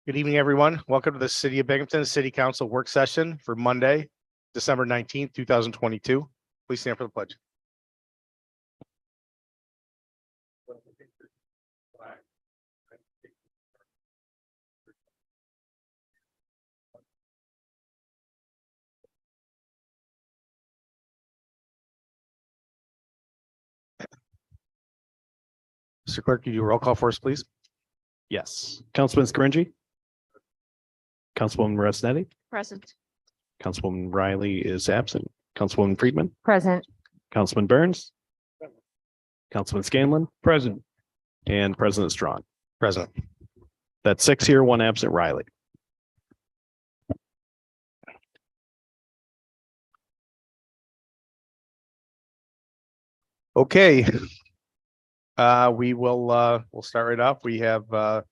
Good evening, everyone. Welcome to the City of Binghamton City Council Work Session for Monday, December 19th, 2022. Please stand for the pledge. Mr. Clerk, could you do a roll call for us, please? Yes. Councilman Scaringi. Councilwoman Rosnetti. Present. Councilwoman Riley is absent. Councilwoman Friedman. Present. Councilman Burns. Councilman Scanlon. Present. And President Strong. Present. That's 6 here, 1 absent. Riley. Okay. We'll start right off. We have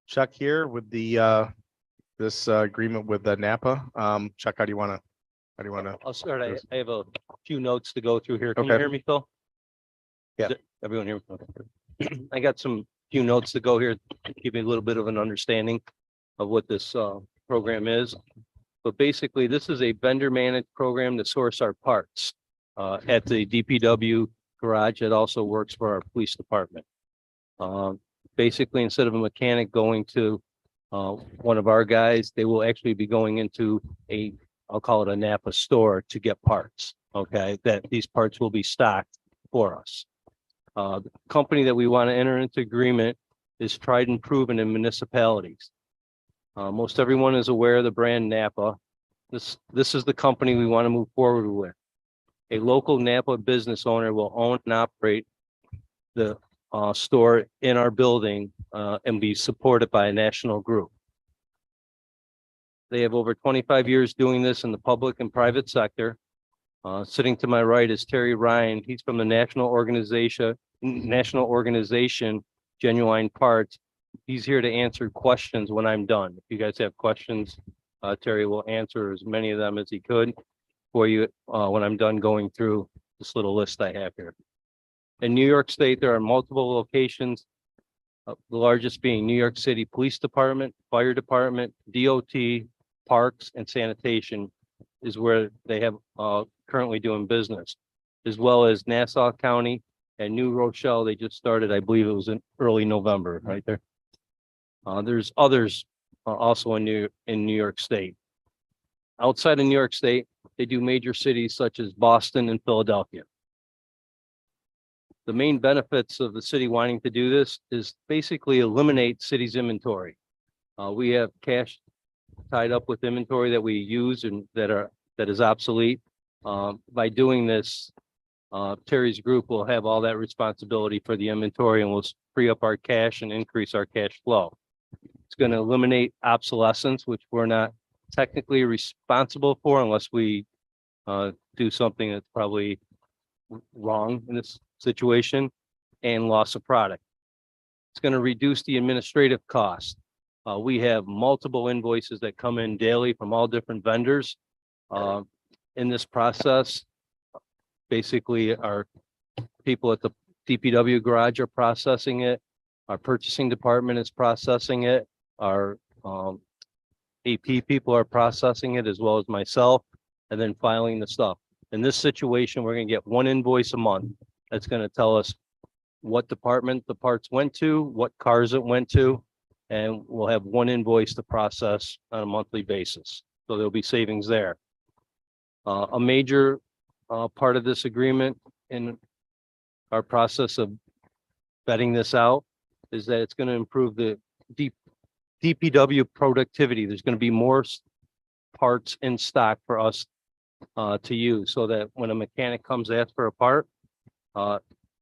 Chuck here with the this agreement with the NAPA. Chuck, how do you want to? I'll start. I have a few notes to go through here. Can you Okay. hear me, Phil? Yeah. Everyone hear me? Okay. I got some few notes to go here, to give you a little bit of an understanding of what this program is. But basically, this is a vendor managed program to source our parts at the DPW garage. It also works for our police department. Basically, instead of a mechanic going to one of our guys, they will actually be going into I'll call it a NAPA store to get parts. Okay, that these parts will be stocked for us. The company that we want to enter into agreement is tried and proven in municipalities. Most everyone is aware of the brand NAPA. This is the company we want to move forward with. A local NAPA business owner will own and operate the store in our building and be supported by a national group. They have over 25 years doing this in the public and private sector. Sitting to my right is Terry Ryan. He's from the national organization Genuine Parts. He's here to answer questions when I'm done. If you guys have questions, Terry will answer as many of them as he could for you when I'm done going through this little list I have here. In New York State, there are multiple locations, the largest being New York City Police Department, Fire Department, DOT, Parks, and Sanitation is where they have currently doing business, as well as Nassau County and New Rochelle. They just started, I believe it was in early November, right there. There's others also in New York State. Outside of New York State, they do major cities such as Boston and Philadelphia. The main benefits of the city wanting to do this is basically eliminate city's inventory. We have cash tied up with inventory that we use and that is obsolete. By doing this, Terry's group will have all that responsibility for the inventory and will free up our cash and increase our cash flow. It's going to eliminate obsolescence, which we're not technically responsible for unless we do something that's probably wrong in this situation, and loss of product. It's going to reduce the administrative cost. We have multiple invoices that come in daily from all different vendors. In this process, basically our people at the DPW garage are processing it. Our purchasing department is processing it. Our AP people are processing it, as well as myself, and then filing the stuff. In this situation, we're going to get one invoice a month. That's going to tell us what department the parts went to, what cars it went to, and we'll have one invoice to process on a monthly basis. So there'll be savings there. A major part of this agreement in our process of vetting this out is that it's going to improve the DPW productivity. There's going to be more parts in stock for us to use, so that when a mechanic comes to ask for a part,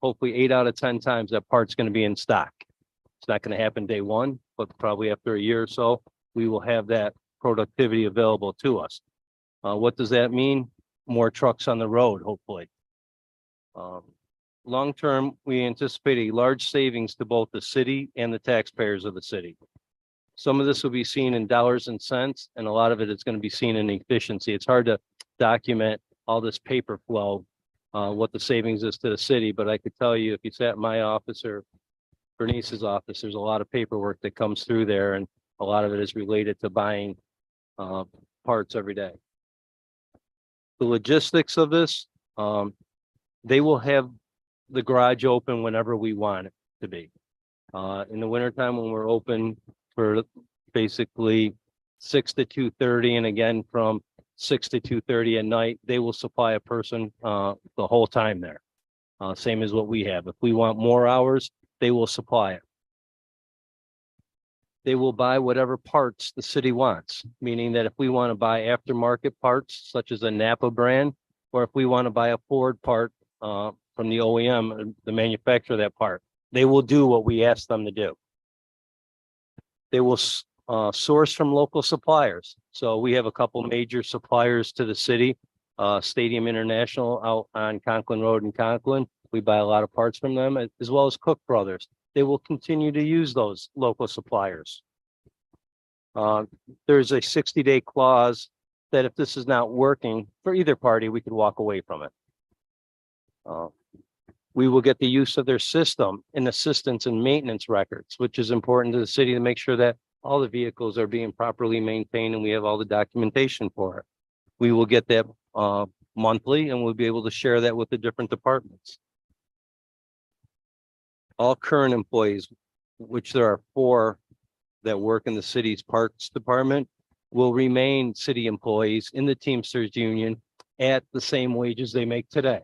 hopefully 8 out of 10 times that part's going to be in stock. It's not going to happen day one, but probably after a year or so, we will have that productivity available to us. What does that mean? More trucks on the road, hopefully. Long term, we anticipate a large savings to both the city and the taxpayers of the city. Some of this will be seen in dollars and cents, and a lot of it is going to be seen in efficiency. It's hard to document all this paper flow, what the savings is to the city, but I could tell you, if you sat in my office or Bernice's office, there's a lot of paperwork that comes through there, and A lot of it is related to buying parts every day. The logistics of this, they will have the garage open whenever we want it to be. In the wintertime, when we're open for basically 6 to 2:30, and again from 6 to 2:30 at night, they will supply a person the whole time there. Same as what we have. If we want more hours, they will supply it. They will buy whatever parts the city wants, meaning that if we want to buy aftermarket parts, such as a NAPA brand, or if we want to buy a Ford part from the OEM, the manufacturer of that part, they will do what we ask them to do. They will source from local suppliers. So we have a couple major suppliers to the city, Stadium International out on Conklin Road in Conklin. We buy a lot of parts from them, as well as Cook Brothers. They will continue to use those local suppliers. There's a 60-day clause that if this is not working for either party, we could walk away from it. We will get the use of their system and assistance and maintenance records, which is important to the city to make sure that all the vehicles are being properly maintained and we have all the documentation for it. We will get that monthly, and we'll be able to share that with the different departments. All current employees, which there are 4 that work in the city's parks department, will remain city employees in the Teamsters Union at the same wages they make today.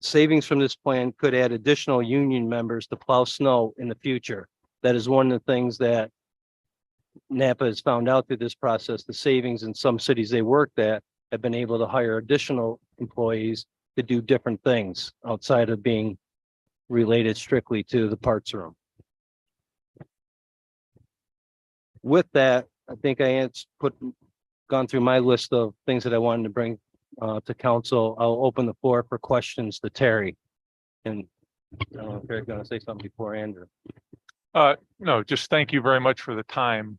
Savings from this plan could add additional union members to plow snow in the future. That is one of the things that NAPA has found out through this process. The savings in some cities they worked at have been able to hire additional employees to do different things outside of being related strictly to the parts room. With that, I think I gone through my list of things that I wanted to bring to council. I'll open the floor for questions to Terry. And I don't know if Terry's going to say something before Andrew. No, just thank you very much for the time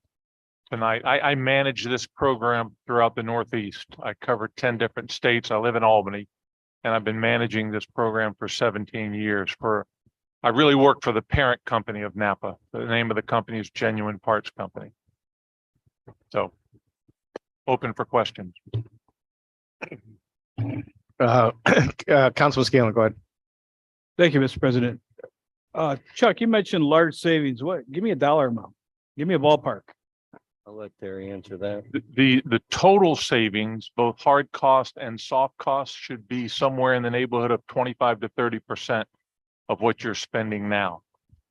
tonight. I manage this program throughout the Northeast. I cover 10 different states. I live in Albany, and I've been managing this program for 17 years. I really work for the parent company of NAPA. The name of the company is Genuine Parts Company. So, open for questions. Councilman Scanlon, go ahead. Thank you, Mr. President. Chuck, you mentioned large savings. Give me a dollar amount. Give me a ballpark. I'll let Terry answer that. The total savings, both hard cost and soft costs, should be somewhere in the neighborhood of 25 to 30% of what you're spending now.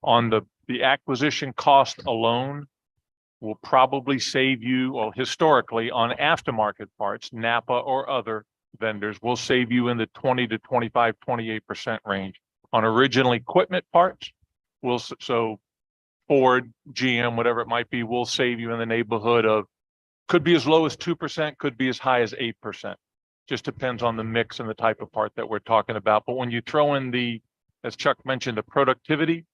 On the acquisition cost alone will probably save you, well, historically on aftermarket parts, NAPA or other vendors will save you in the 20 to 25, 28% range. On original equipment parts, so Ford, GM, whatever it might be, will save you in the neighborhood of, could be as low as 2%, could be as high as 8%. Just depends on the mix and the type of part that we're talking about. But when you throw in as Chuck mentioned, the productivity,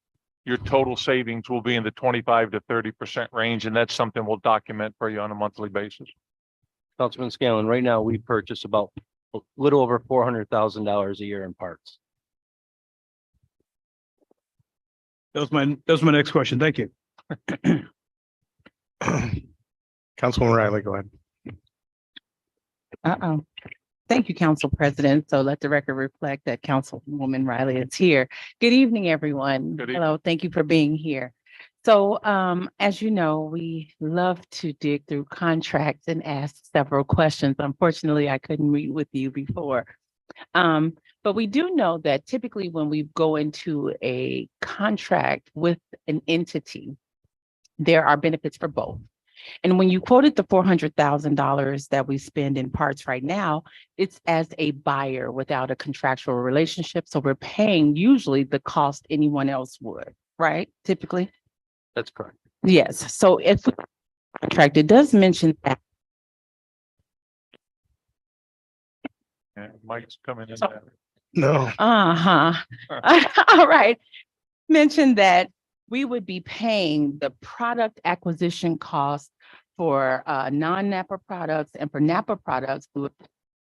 your total savings will be in the 25 to 30% range. And that's something we'll document for you on a monthly basis. Councilman Scanlon, right now we purchase about a little over $400,000 a year in parts. That was my next question. Thank you. Councilwoman Riley, go ahead. Thank you, Council President. So let the record reflect that Councilwoman Riley is here. Good evening, everyone. Good evening. Hello, thank you for being here. So as you know, we love to dig through contracts and ask several questions. Unfortunately, I couldn't meet with you before. But we do know that typically when we go into a contract with an entity, there are benefits for both. And when you quoted the $400,000 that we spend in parts right now, it's as a buyer without a contractual relationship. So we're paying usually the cost anyone else would, right? Typically. That's correct. Yes. So if the contract, it does mention that. Yeah, Mike's coming in. So- now. No. All right. Mention that we would be paying the product acquisition cost for non-NAPA products, and for NAPA products, we would pay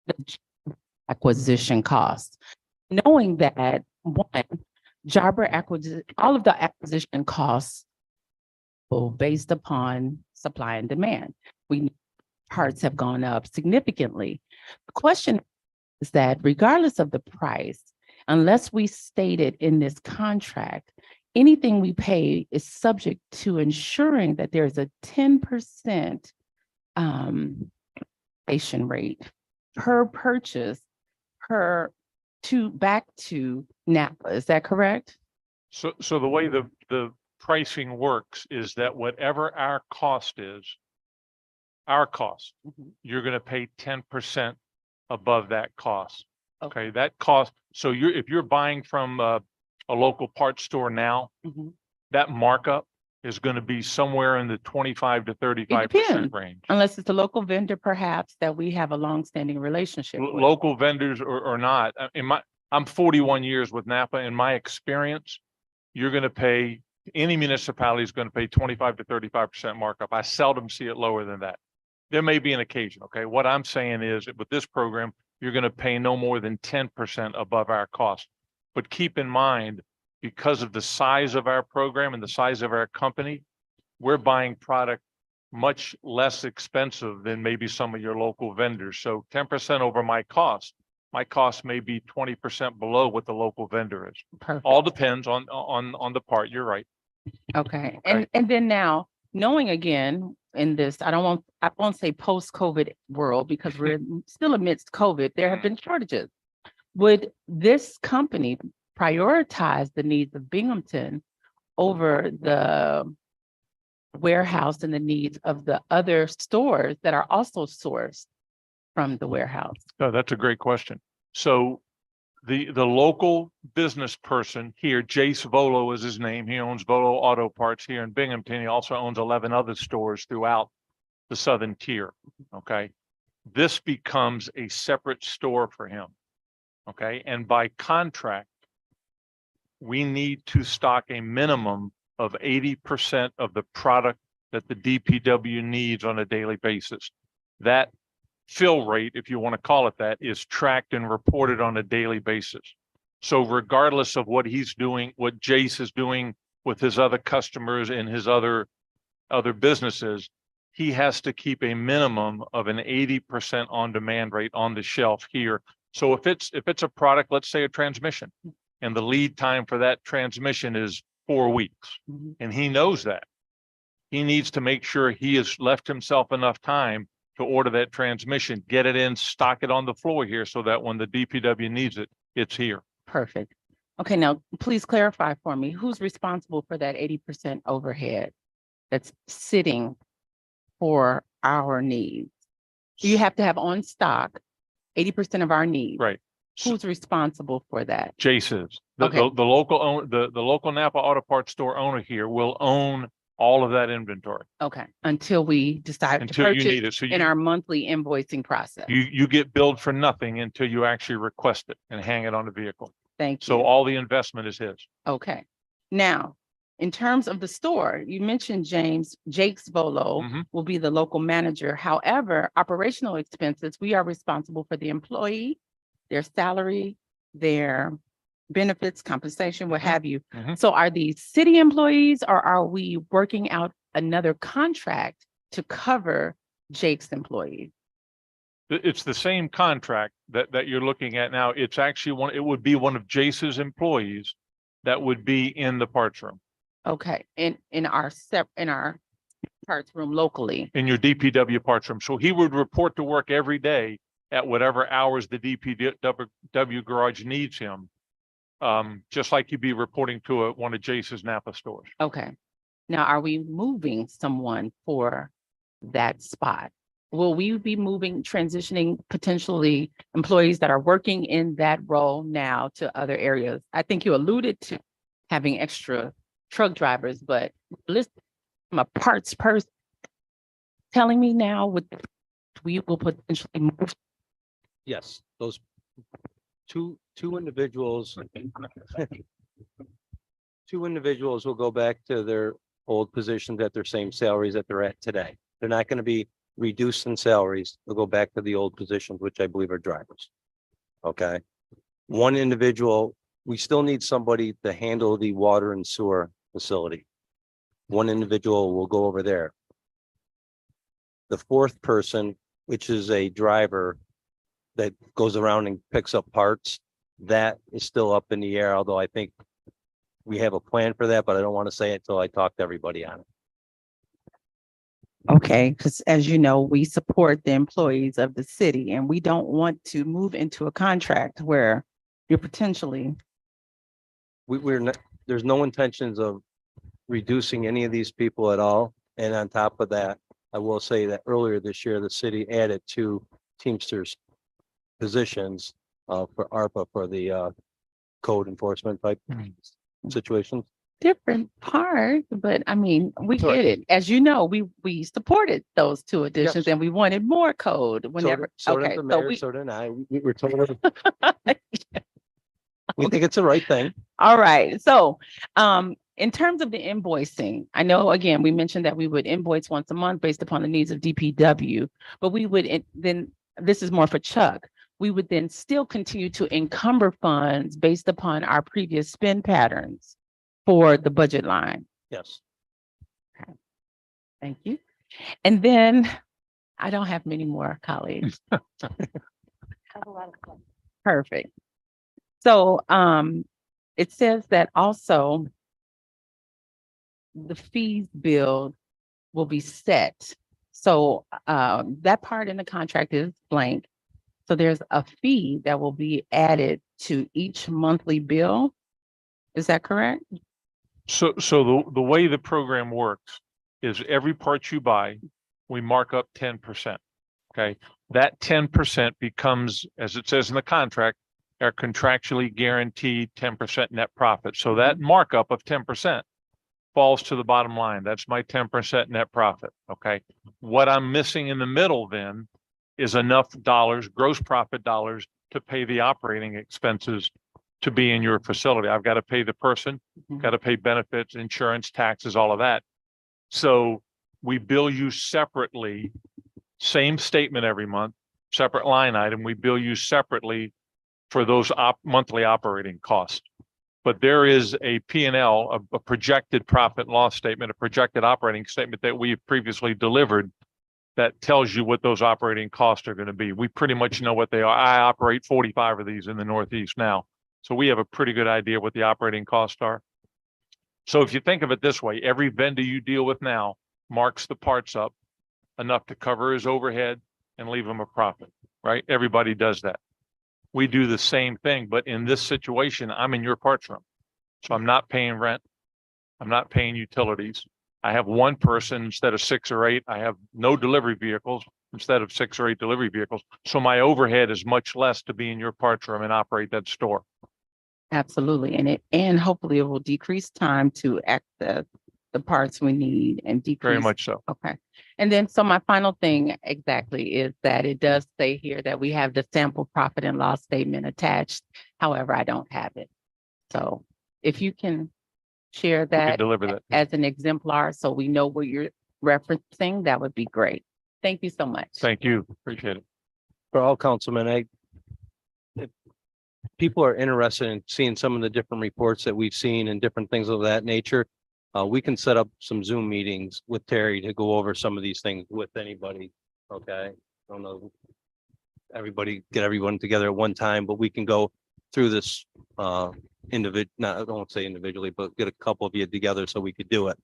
the acquisition cost. Knowing that one, Jobber acquisition, all of the acquisition costs based upon supply and demand. We parts have gone up significantly. The question is that regardless of the price, unless we state it in this contract, anything we pay is subject to ensuring that there's a 10% inflation rate per purchase back to NAPA. Is that correct? So the way the pricing works is that whatever our cost is, Mhm. you're gonna pay 10% above that cost. Okay. Okay, that cost, so if you're buying from a local parts store now, Mhm. that markup is gonna be somewhere in the 25 to 35% depends. range. Unless it's a local vendor, perhaps, that we have a longstanding relationship with. Local vendors or not, I'm 41 years with NAPA. In my experience, you're gonna pay, any municipality is gonna pay 25 to 35% markup. I seldom see it lower than that. There may be an occasion, okay? What I'm saying is that with this program, you're gonna pay no more than 10% above our cost. But keep in mind, because of the size of our program and the size of our company, we're buying product much less expensive than maybe some of your local vendors. So 10% over my cost may be 20% below what the local vendor is. Perfect. All depends on the part. You're right. Okay, Okay. and then now, knowing again in this, I won't say post-COVID world because we're still amidst COVID, there have been shortages. Would this company prioritize the needs of Binghamton over the warehouse and the needs of the other stores that are also sourced from the warehouse? Oh, that's a great question. So the local business person here, Jace Volo is his name. He owns Volo Auto Parts here in Binghamton. He also owns 11 other stores throughout the southern tier. Okay. This becomes a separate store for him. Okay. And by contract, we need to stock a minimum of 80% of the product that the DPW needs on a daily basis. That fill rate, if you want to call it that, is tracked and reported on a daily basis. So regardless of what he's doing, what Jace is doing with his other customers and his other businesses, he has to keep a minimum of an 80% on demand rate on the shelf here. So if it's a product, let's say a transmission, and the lead time for that transmission is 4 weeks, Mhm. and he knows that, he needs to make sure he has left himself enough time to order that transmission, get it in, stock it on the floor here so that when the DPW needs it, it's here. Perfect. Okay, now please clarify for me, who's responsible for that 80% overhead that's sitting for our needs? You have to have on stock 80% of our needs. Right. So Who's responsible for that? Jace is, the Okay. local Napa Auto Parts store owner here will own all of that inventory Okay, until we decide to until you need purchase it. So in our monthly invoicing process. you get billed for nothing until you actually request it and hang it on the vehicle. Thank So you. all the investment is his. Okay. Now, in terms of the store, you mentioned Jake's Volo Mhm. will be the local manager. However, operational expenses, we are responsible for the employee, their salary, their benefits, compensation, what have you. Mhm. So are these city employees or are we working out another contract to cover Jake's employees? It's the same contract that you're looking at now. It's actually it would be one of Jace's employees that would be in the parts room, Okay, in our parts room locally. in your DPW parts room. So he would report to work every day at whatever hours the DPW garage needs him. Just like you'd be reporting to one of Jace's Napa stores. Okay. Now, are we moving someone for that spot? Will we be transitioning potentially employees that are working in that role now to other areas? I think you alluded to having extra truck drivers, but listen, I'm a parts person telling me now we will potentially move. Yes, those two individuals, two individuals will go back to their old positions at their same salaries that they're at today. They're not going to be reduced in salaries. They'll go back to the old positions, which I believe are drivers. Okay. One individual, we still need somebody to handle the water and sewer facility. one individual will go over there. The fourth person, which is a driver that goes around and picks up parts, that is still up in the air, although I think we have a plan for that, but I don't want to say it until I talk to everybody on it. Okay, because as you know, we support the employees of the city and we don't want to move into a contract where you're potentially, We're not, there's no intentions of reducing any of these people at all. And on top of that, I will say that earlier this year, the city added 2 Teamsters positions for ARPA for the code enforcement type situations. different part, but I mean, we Sure. get it. As you know, we supported those 2 additions Yes. and we wanted more code whenever. So did Okay, the so mayor, we, so did I. We were told. We think it's the right thing. all right. So, in terms of the invoicing, I know, again, we mentioned that we would invoice once a month based upon the needs of DPW, but we would then, this is more for Chuck. We would then still continue to encumber funds based upon our previous spend patterns for the budget line. Yes. Thank you. And then I don't have many more colleagues. Perfect. So, it says that also the fees billed will be set. So, that part in the contract is blank. So there's a fee that will be added to each monthly bill. Is that correct? So the way the program works is every part you buy, we mark up 10%. Okay, that 10% becomes, as it says in the contract, our contractually guaranteed 10% net profit. So that markup of 10% falls to the bottom line. That's my 10% net profit. Okay, what I'm missing in the middle then is enough dollars, gross profit dollars, to pay the operating expenses to be in your facility. I've got to pay the person, Mhm. got to pay benefits, insurance, taxes, all of that. So we bill you separately, same statement every month, separate line item. We bill you separately for those monthly operating costs. But there is a P&L, a projected profit and loss statement, a projected operating statement that we've previously delivered that tells you what those operating costs are going to be. We pretty much know what they are. I operate 45 of these in the Northeast now. So we have a pretty good idea what the operating costs are. So if you think of it this way, every vendor you deal with now marks the parts up enough to cover his overhead and leave him a profit, right? Everybody does that. We do the same thing, but in this situation, I'm in your parts room. So I'm not paying rent. I'm not paying utilities. I have one person instead of 6 or 8. I have no delivery vehicles instead of 6 or 8 delivery vehicles. So my overhead is much less to be in your parts room and operate that store. Absolutely. And hopefully it will decrease time to access the parts we need and decrease. Very much so. Okay. And then, so my final thing exactly is that it does say here that we have the sample profit and loss statement attached. However, I don't have it. So if you can share We can that deliver that. as an exemplar, so we know what you're referencing, that would be great. Thank you so much. Thank you. Appreciate it. For all councilmen, if people are interested in seeing some of the different reports that we've seen and different things of that nature, we can set up some Zoom meetings with Terry to go over some of these things with anybody. Okay, I don't know. Get everyone together at one time, but we can go through this not, I don't say individually, but get a couple of you together so we could do it.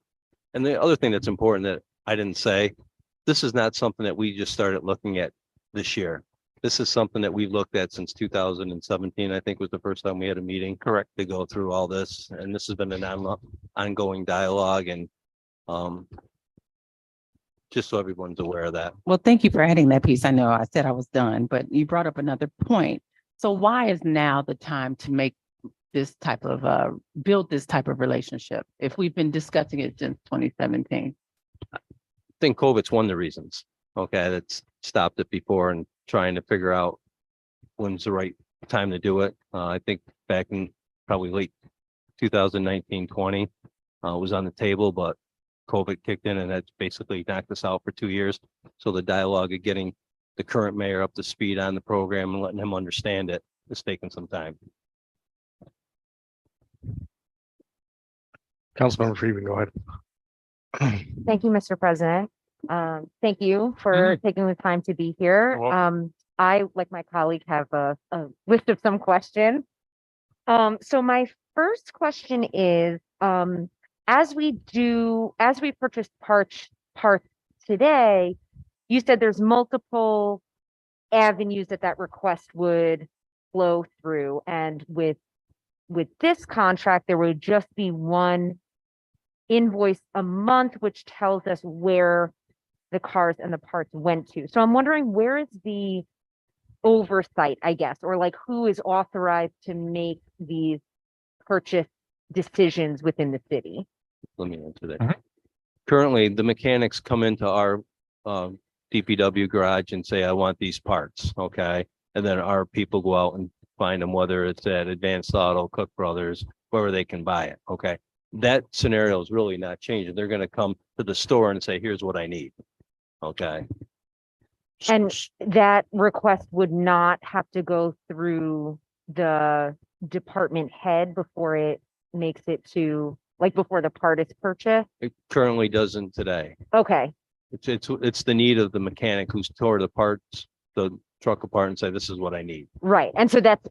And the other thing that's important that I didn't say, this is not something that we just started looking at this year. This is something that we've looked at since 2017, I think was the first time we had a meeting. Correct. To go through all this, and this has been an ongoing dialogue, and just so everyone's aware of that. Well, thank you for adding that piece. I know I said I was done, but you brought up another point. So why is now the time to make this type of build this type of relationship if we've been discussing it since 2017? I think COVID's one of the reasons. Okay, that's stopped it before, and trying to figure out when's the right time to do it. I think back in probably late 2019, 20 was on the table, but COVID kicked in and that's basically knocked us out for 2 years. So the dialogue of getting the current mayor up to speed on the program and letting him understand it is taking some time. Councilmember Freeman, go ahead. Thank you, Mr. President. Thank you for taking the time to be here. You're welcome. I, like my colleague, have a list of some questions. So my first question is, as we purchase parts today, you said there's multiple avenues that request would flow through, and with this contract, there would just be one invoice a month, which tells us where the cars and the parts went to. So I'm wondering, where is the oversight, I guess, or like who is authorized to make these purchase decisions within the city? Let me answer that. Mhm. Currently, the mechanics come into our DPW garage and say, I want these parts, okay? And then our people go out and find them, whether it's at Advanced Auto, Cook Brothers, wherever they can buy it, okay? That scenario is really not changing. They're gonna come to the store and say, here's what I need, okay? And that request would not have to go through the department head before it makes it to, like, before the part is purchased? It currently doesn't today. Okay, It's the need of the mechanic who's tore the parts, the truck apart and say, this is what I need. right. And so that's,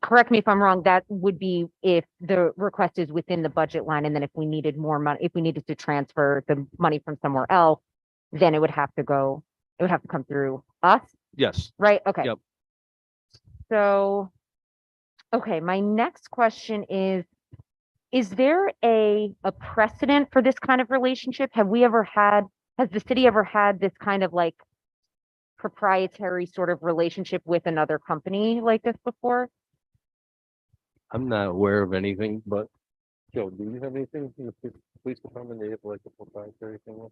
correct me if I'm wrong, that would be if the request is within the budget line, and then if we needed more money, if we needed to transfer the money from somewhere else, then it would have to come through us, Yes, right? Okay. Yep. So, okay, my next question is there a precedent for this kind of relationship? Has the city ever had this kind of like proprietary sort of relationship with another company like this before? I'm not aware of anything, but Joe, do you have anything from the police department they have like a proprietary thing with?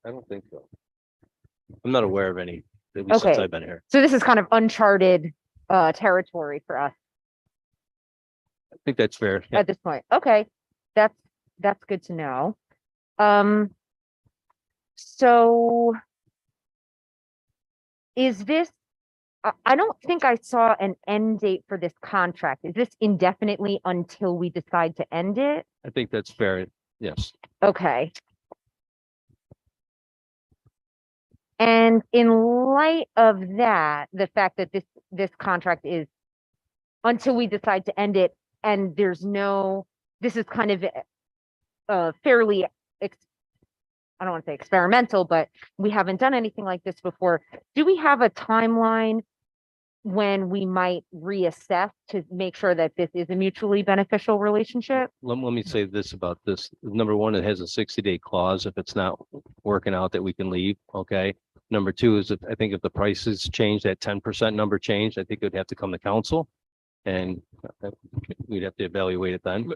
I don't think so. I'm not aware of any, at least since Okay. I've been here. So this is kind of uncharted territory for us I think that's fair. Yeah. at this point. Okay, that's good to know. So is this, I don't think I saw an end date for this contract. Is this indefinitely until we decide to end it? I think that's fair. Yes. Okay. And in light of that, the fact that this contract is until we decide to end it, and this is kind of fairly, I don't want to say experimental, but we haven't done anything like this before. Do we have a timeline when we might reassess to make sure that this is a mutually beneficial relationship? Let me say this about this. Number one, it has a 60-day clause. If it's not working out, that we can leave. Okay. Number two is, I think if the prices change, that 10% number changed, I think it would have to come to council, and we'd have to evaluate it then.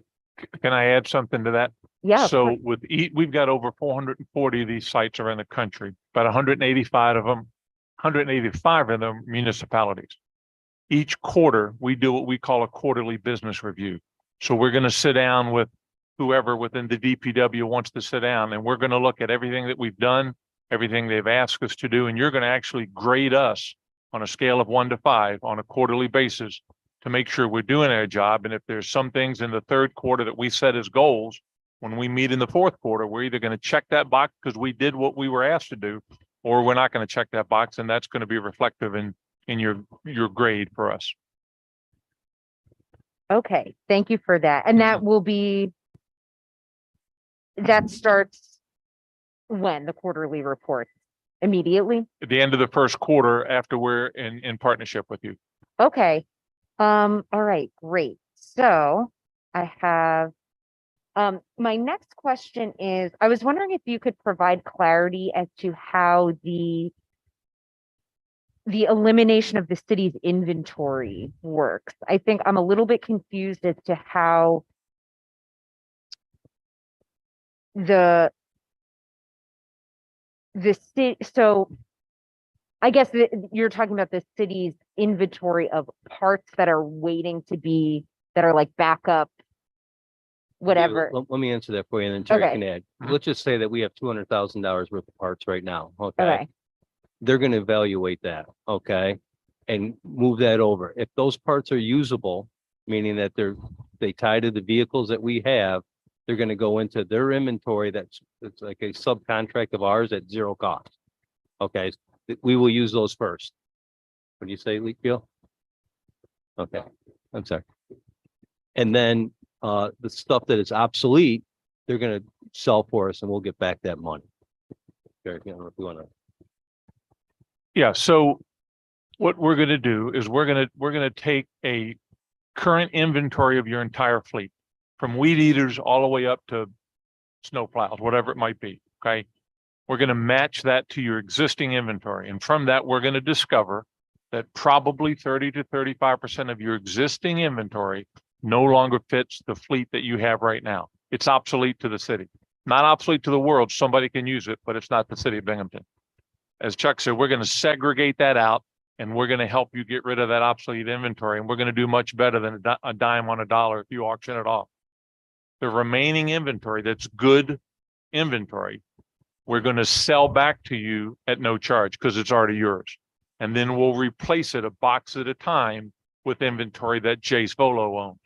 Can I add something to that? Yeah. of So course. with we've got over 440 of these sites around the country, about 185 of them municipalities. Each quarter, we do what we call a quarterly business review. So we're going to sit down with whoever within the DPW wants to sit down, and we're going to look at everything that we've done, everything they've asked us to do, and you're going to actually grade us on a scale of 1 to 5 on a quarterly basis to make sure we're doing our job. And if there's some things in the third quarter that we set as goals, when we meet in the fourth quarter, we're either going to check that box because we did what we were asked to do, or we're not going to check that box, and that's going to be reflective in your grade for us. Okay, thank you for that. And that starts when the quarterly report? Immediately? At the end of the first quarter, after we're in partnership with you. Okay. All right, great. So I have, my next question is, I was wondering if you could provide clarity as to how the elimination of the city's inventory works. I think I'm a little bit confused as to how the city, so I guess you're talking about the city's inventory of parts that are waiting to be, that are like backup, whatever. Let me answer that for you, and then Terry Okay. can add. Let's just say that we have $200,000 worth of parts right now. Okay. Okay, They're going to evaluate that. Okay. And move that over. If those parts are usable, meaning that they tie to the vehicles that we have, they're gonna go into their inventory it's like a subcontract of ours at zero cost. Okay, we will use those first. What do you say, Leakfield? Okay, I'm sorry. And then the stuff that is obsolete, they're gonna sell for us and we'll get back that money. Derek, I don't know if you wanna. Yeah, so what we're gonna do is we're gonna take a current inventory of your entire fleet, from weed eaters all the way up to snow plows, whatever it might be, okay? We're gonna match that to your existing inventory, and from that, we're gonna discover that probably 30 to 35% of your existing inventory no longer fits the fleet that you have right now. It's obsolete to the city. Not obsolete to the world, somebody can use it, but it's not the city of Binghamton. As Chuck said, we're gonna segregate that out and we're gonna help you get rid of that obsolete inventory, and we're gonna do much better than a dime on a dollar if you auction it off. The remaining inventory that's good inventory, we're gonna sell back to you at no charge because it's already yours. And then we'll replace it a box at a time with inventory that Jace Volo owns.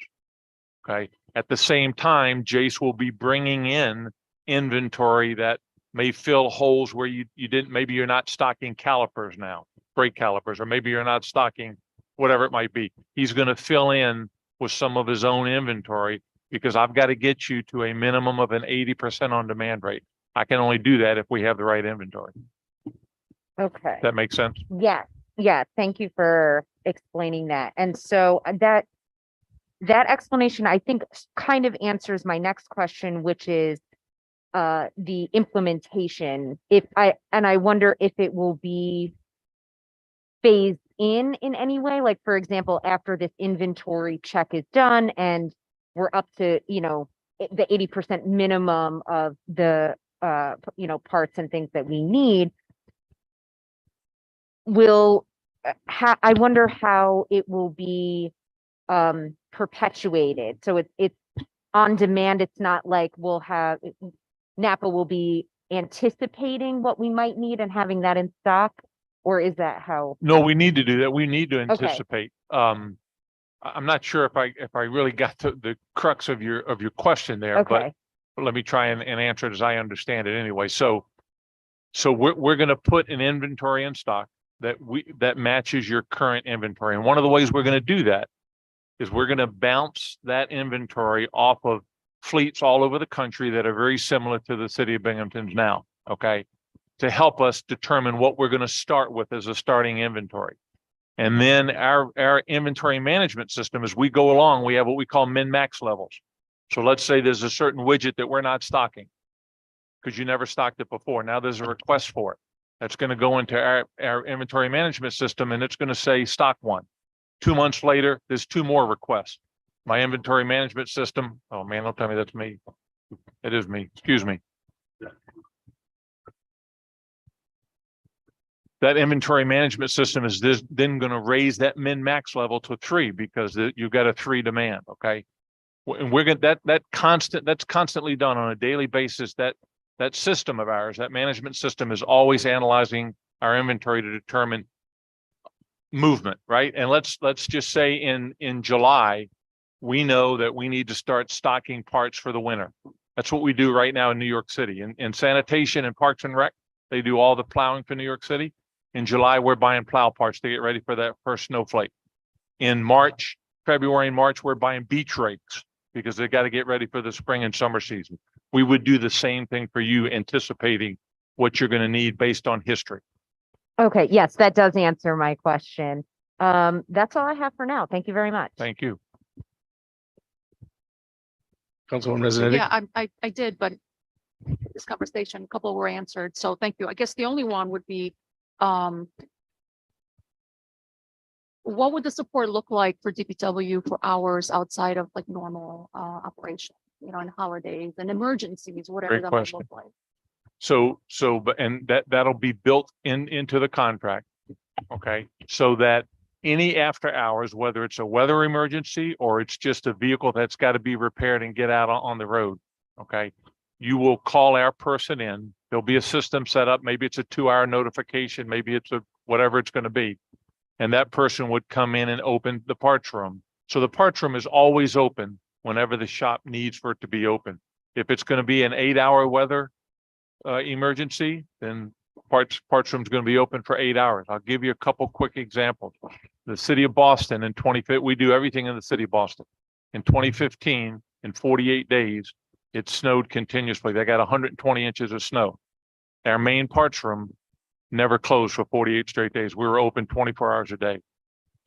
Okay. At the same time, Jace will be bringing in inventory that may fill holes where you didn't, maybe you're not stocking calipers now, brake calipers, or maybe you're not stocking whatever it might be. He's going to fill in with some of his own inventory because I've got to get you to a minimum of an 80% on demand rate. I can only do that if we have the right inventory. Okay. That makes sense? Yeah, yeah, thank you for explaining that. And so that explanation, I think, kind of answers my next question, which is the implementation. I wonder if it will be phased in any way, like, for example, after this inventory check is done and we're up to, the 80% minimum of the, parts and things that we need. I wonder how it will be perpetuated. So it's on demand. It's not like NAPA will be anticipating what we might need and having that in stock, or is that how? No, we need to do that. We need to anticipate. I'm not sure if I really got to the crux of your question there, but Okay, let me try and answer it as I understand it anyway. So we're going to put an inventory in stock that matches your current inventory. And one of the ways we're going to do that is we're going to bounce that inventory off of fleets all over the country that are very similar to the city of Binghamton's now, okay, to help us determine what we're going to start with as a starting inventory. And then our inventory management system, as we go along, we have what we call min-max levels. So let's say there's a certain widget that we're not stocking because you never stocked it before. Now there's a request for it. That's going to go into our inventory management system, and it's going to say stock one. 2 months later, there's 2 more requests. My inventory management system, oh man, don't tell me that's me. It is me, excuse me. That inventory management system is then going to raise that min-max level to 3 because you've got a 3 demand, okay? And we're going that's constantly done on a daily basis. That system of ours, that management system, is always analyzing our inventory to determine movement, right? And let's just say in July, we know that we need to start stocking parts for the winter. That's what we do right now in New York City. In sanitation and Parks and Rec, they do all the plowing for New York City. In July, we're buying plow parts to get ready for that first snowflake. In February and March, we're buying beach rakes because they got to get ready for the spring and summer season. We would do the same thing for you, anticipating what you're going to need based on history. okay, yes, that does answer my question. That's all I have for now. Thank you very much. Thank you. Councilwoman Resident. Yeah, I did, but this conversation, a couple were answered. So thank you. I guess the only one would be, what would the support look like for DPW for hours outside of like normal operation, and holidays and emergencies, whatever Great that might question. look like? And that'll be built into the contract. Okay. So that any after hours, whether it's a weather emergency or it's just a vehicle that's got to be repaired and get out on the road. Okay. You will call our person in. There'll be a system set up. Maybe it's a 2-hour notification. Maybe it's whatever it's going to be. And that person would come in and open the parts room. So the parts room is always open whenever the shop needs for it to be open. If it's going to be an 8-hour weather emergency, then parts room's going to be open for 8 hours. I'll give you a couple quick examples. The city of Boston in 2015, we do everything in the city of Boston. In 2015, in 48 days, it snowed continuously. They got 120 inches of snow. Our main parts room never closed for 48 straight days. We were open 24 hours a day.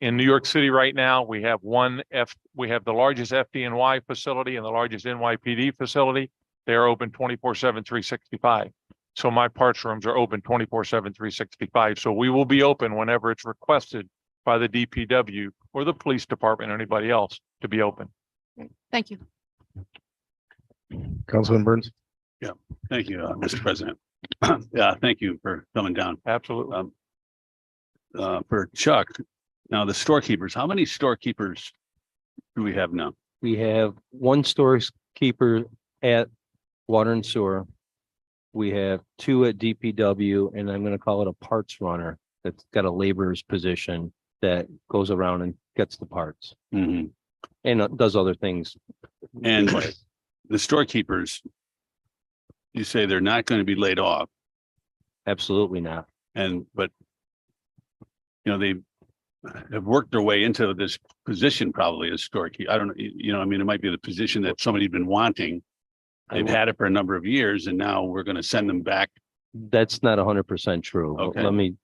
In New York City right now, we have the largest FDNY facility and the largest NYPD facility. They are open 24/7, 365. So my parts rooms are open 24/7, 365. So we will be open whenever it's requested by the DPW or the police department or anybody else to be open. Thank you. Councilman Burns. Thank you, Mr. President. Yeah, thank you for coming down. Absolutely. For Chuck, now the storekeepers, how many storekeepers do we have now? We have one storekeeper at Water and Sewer. We have two at DPW, and I'm gonna call it a parts runner that's got a laborer's position that goes around and gets the parts Mhm. and does other things. And the storekeepers, you say they're not going to be laid off, Absolutely not. but they have worked their way into this position probably as storekeeper. I don't know, I mean, it might be the position that somebody's been wanting. They've had it for a number of years and now we're going to send them back. That's not 100% true. Okay. Let me.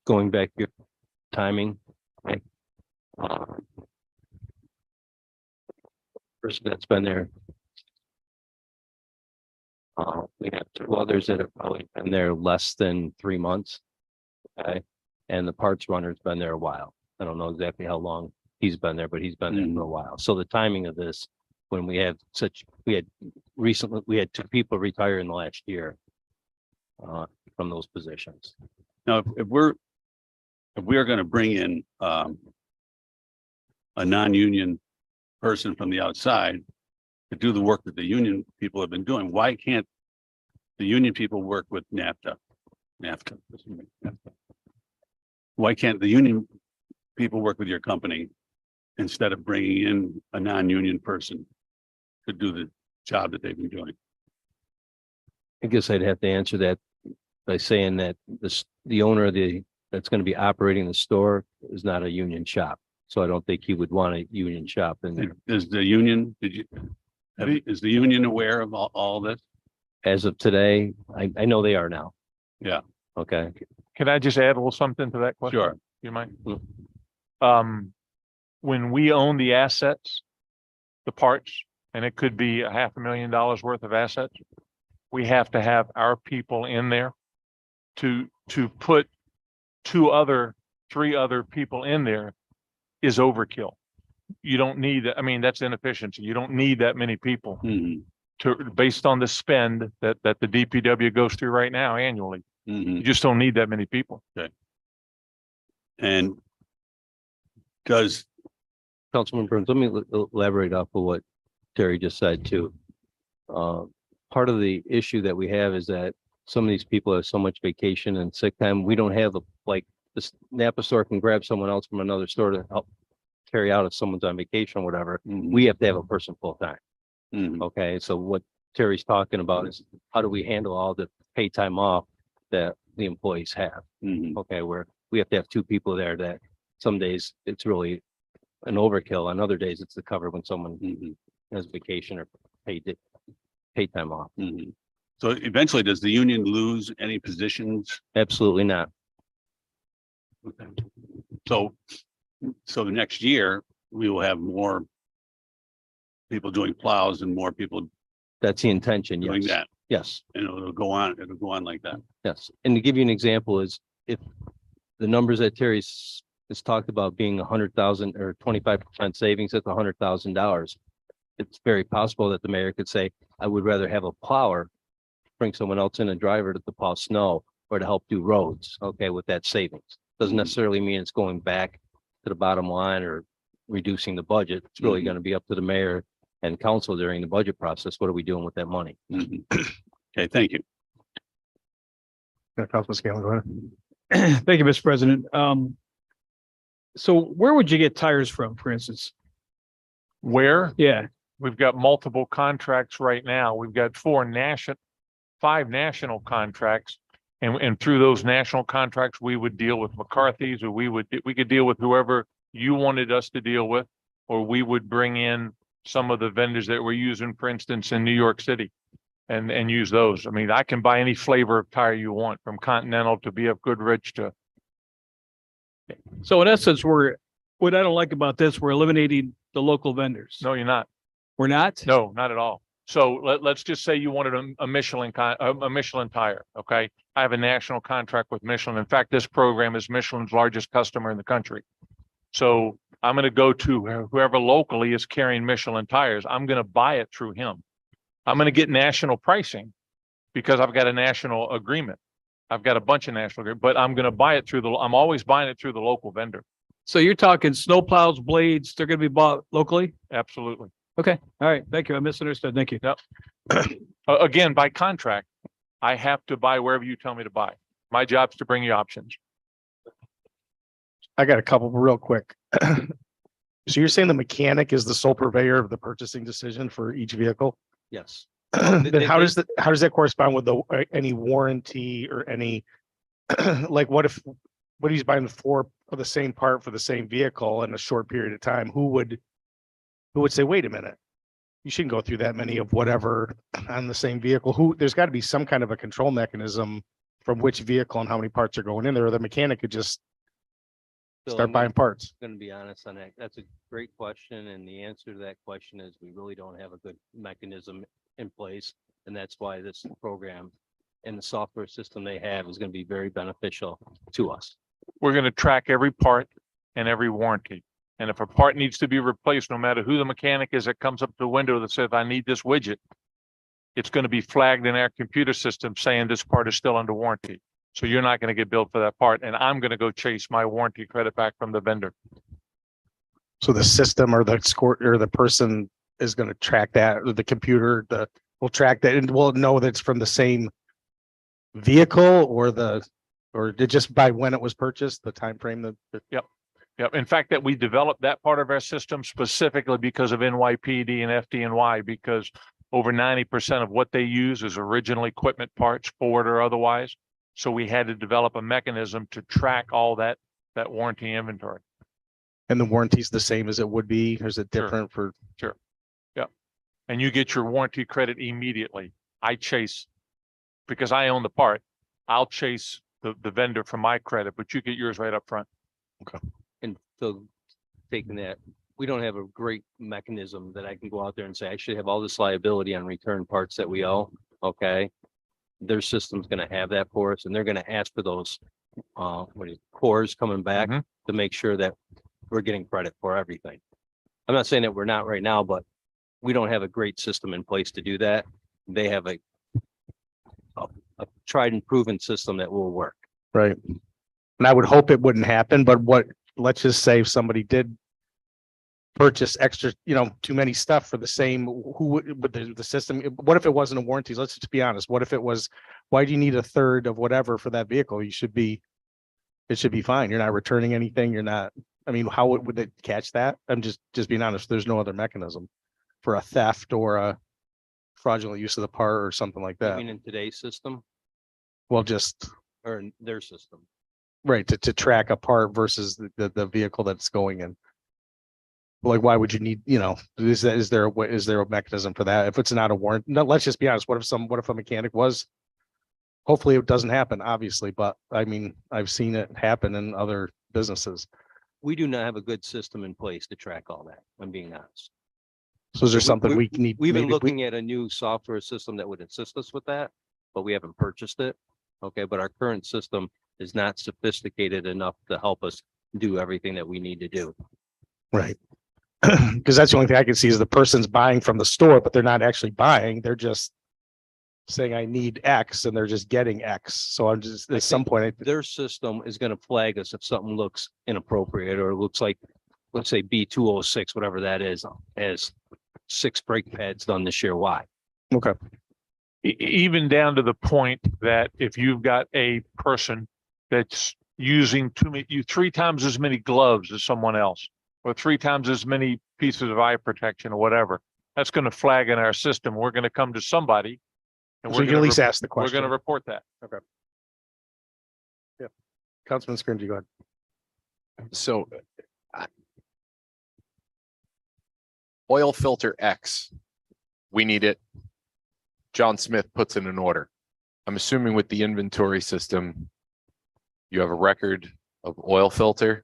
Going back to your timing. Person that's been there. We have two others that have probably been there less than 3 months. Okay, and the parts runner's been there a while. I don't know exactly how long he's been there, but he's been there for a while. So the timing of this, when we had recently, we had two people retire in the last year. From those positions. Now, if we are going to bring in a non-union person from the outside to do the work that the union people have been doing, why can't the union people work with NAPA? Why can't the union people work with your company instead of bringing in a non-union person to do the job that they've been doing? I guess I'd have to answer that by saying that the owner of that's going to be operating the store is not a union shop. So I don't think he would want a union shop in there. Is the union, is the union aware of all this? As of today, I know they are now. Yeah. Okay. Can I just add a little something to that question? Sure. You mind? When we own the assets, the parts, and it could be $500,000 worth of assets, we have to have our people in there to put 3 other people in there is overkill. You don't need, I mean, that's inefficiency. You don't need that many people Mhm. based on the spend that the DPW goes through right now annually. Mhm. You just don't need that many people. And does, Councilman Burns, let me elaborate off of what Terry just said too. Part of the issue that we have is that some of these people have so much vacation and sick time. We don't have this NAPA store can grab someone else from another store to help carry out if someone's on vacation or whatever. We have to have a person full time. Mhm. Okay, so what Terry's talking about is how do we handle all the pay time off that the employees have? Mhm. Okay, where we have to have 2 people there that some days it's really an overkill. On other days, it's the cover when someone Mhm. has vacation or pay time off. Mhm. So eventually, does the union lose any positions? Absolutely not. Okay. So the next year, we will have more people doing plows and more people That's the intention. doing Yes. that. Yes. And it'll go on like that. Yes. And to give you an example is if the numbers that Terry's has talked about being 100,000 or 25% savings at the $100,000, it's very possible that the mayor could say, I would rather have a plower, bring someone else in, a driver to plow snow or to help do roads. Okay, with that savings. Doesn't necessarily mean it's going back to the bottom line or reducing the budget. It's really going to be up to the mayor and council during the budget process. What are we doing with that money? Mhm. Okay, thank you. Councilman Scanlon, go ahead. Thank you, Mr. President. So where would you get tires from, for instance? Where? Yeah, We've got multiple contracts right now. We've got 5 national contracts. And through those national contracts, we would deal with McCarthy's, or we could deal with whoever you wanted us to deal with, or we would bring in some of the vendors that we're using, for instance, in New York City and use those. I mean, I can buy any flavor of tire you want, from Continental to BF Goodrich to, So in essence, what I don't like about this, we're eliminating the local vendors. no, you're not. We're not? No, not at all. So let's just say you wanted a Michelin tire, okay? I have a national contract with Michelin. In fact, this program is Michelin's largest customer in the country. So I'm going to go to whoever locally is carrying Michelin tires. I'm going to buy it through him. I'm going to get national pricing because I've got a national agreement. I've got a bunch of national agreement, but I'm going to buy it I'm always buying it through the local vendor. So you're talking snowplows, blades, they're gonna be bought locally? Absolutely. Okay, all right, thank you. I misunderstood. Thank you. Again, by contract, I have to buy wherever you tell me to buy. My job's to bring you options. I got a couple real quick. So you're saying the mechanic is the sole purveyor of the purchasing decision for each vehicle? Yes. Then how does that correspond with any warranty or any, like what if he's buying 4 of the same part for the same vehicle in a short period of time? Who would say, wait a minute, you shouldn't go through that many of whatever on the same vehicle? There's got to be some kind of a control mechanism from which vehicle and how many parts are going in there, or the mechanic could just Bill, start buying parts. Going to be honest on that. That's a great question. And the answer to that question is we really don't have a good mechanism in place. And that's why this program and the software system they have is going to be very beneficial to us. We're going to track every part and every warranty. And if a part needs to be replaced, no matter who the mechanic is that comes up to the window that says, I need this widget, it's going to be flagged in our computer system saying this part is still under warranty. So you're not going to get billed for that part. And I'm going to go chase my warranty credit back from the vendor. So the system or the score or the person is going to track that, or the computer will track that, and will know that it's from the same vehicle or just by when it was purchased, the time frame that. Yep. In fact, that we developed that part of our system specifically because of NYPD and FDNY, because over 90% of what they use is original equipment parts, Ford or otherwise. So we had to develop a mechanism to track all that warranty inventory. And the warranty's the same as it would be, or is it Sure. different for? Sure. Yeah. And you get your warranty credit immediately. I chase, because I own the part, I'll chase the vendor for my credit, but you get yours right up front. And so taking that, we don't have a great mechanism that I can go out there and say, I should have all this liability on return parts that we owe. Okay. Their system's going to have that for us, and they're going to ask for those cores coming back Mhm. to make sure that we're getting credit for everything. I'm not saying that we're not right now, but we don't have a great system in place to do that. They have a tried and proven system that will work. Right. And I would hope it wouldn't happen, but let's just say if somebody did purchase extra, too many stuff for the same, with the system, what if it wasn't a warranty? Let's just be honest. What if it was, why do you need a third of whatever for that vehicle? It should be fine. You're not returning anything. You're not, how would it catch that? I'm just being honest. There's no other mechanism for a theft or a fraudulent use of the part or something like I that. mean, in today's system Well, just or in their system. right to track a part versus the vehicle that's going in. Like, why would you need, is there a mechanism for that? If it's not a warrant, no, let's just be honest. What if a mechanic was, hopefully it doesn't happen, obviously, but I've seen it happen in other businesses. We do not have a good system in place to track all that. I'm being honest. So is there We- something we need? We've been maybe looking at a new software system that would assist us with that, but we haven't purchased it. Okay, but our current system is not sophisticated enough to help us do everything that we need to do. Right. Because that's the only thing I can see is the person's buying from the store, but they're not actually buying. They're just saying, I need X, and they're just getting X. So I'm just, I at some think point, Their system is going to flag us if something looks inappropriate or looks like, let's say B206, whatever that is, as 6 brake pads done this year. Why? okay. Even down to the point that if you've got a person that's using 3 times as many gloves as someone else, or 3 times as many pieces of eye protection or whatever, that's going to flag in our system. We're going to come to somebody. And So we're you can at going least to, ask the we're going question. to report that. Councilman Scringy, go ahead. So oil filter X, we need it. John Smith puts in an order. I'm assuming with the inventory system, you have a record of oil filter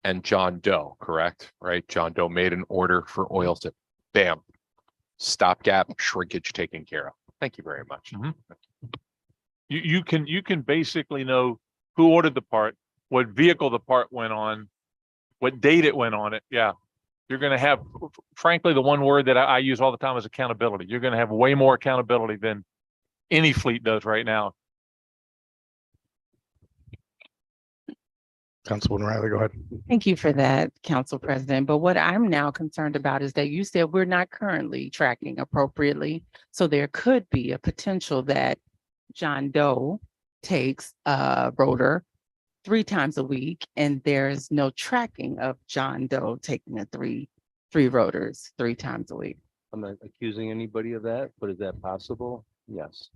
and John Doe, correct? Right? John Doe made an order for oil to bam, stopgap shrinkage taken care of. Thank you very much. You can basically know who ordered the part, what vehicle the part went on, what date it went on it. Yeah. You're going to have, frankly, the one word that I use all the time is accountability. You're going to have way more accountability than any fleet does right now. Councilwoman Riley, go ahead. Thank you for that, Council President. But what I'm now concerned about is that you said we're not currently tracking appropriately. So there could be a potential that John Doe takes a rotor 3 times a week and there's no tracking of John Doe taking the three rotors 3 times a week. I'm not accusing anybody of that, but is that possible? Yes.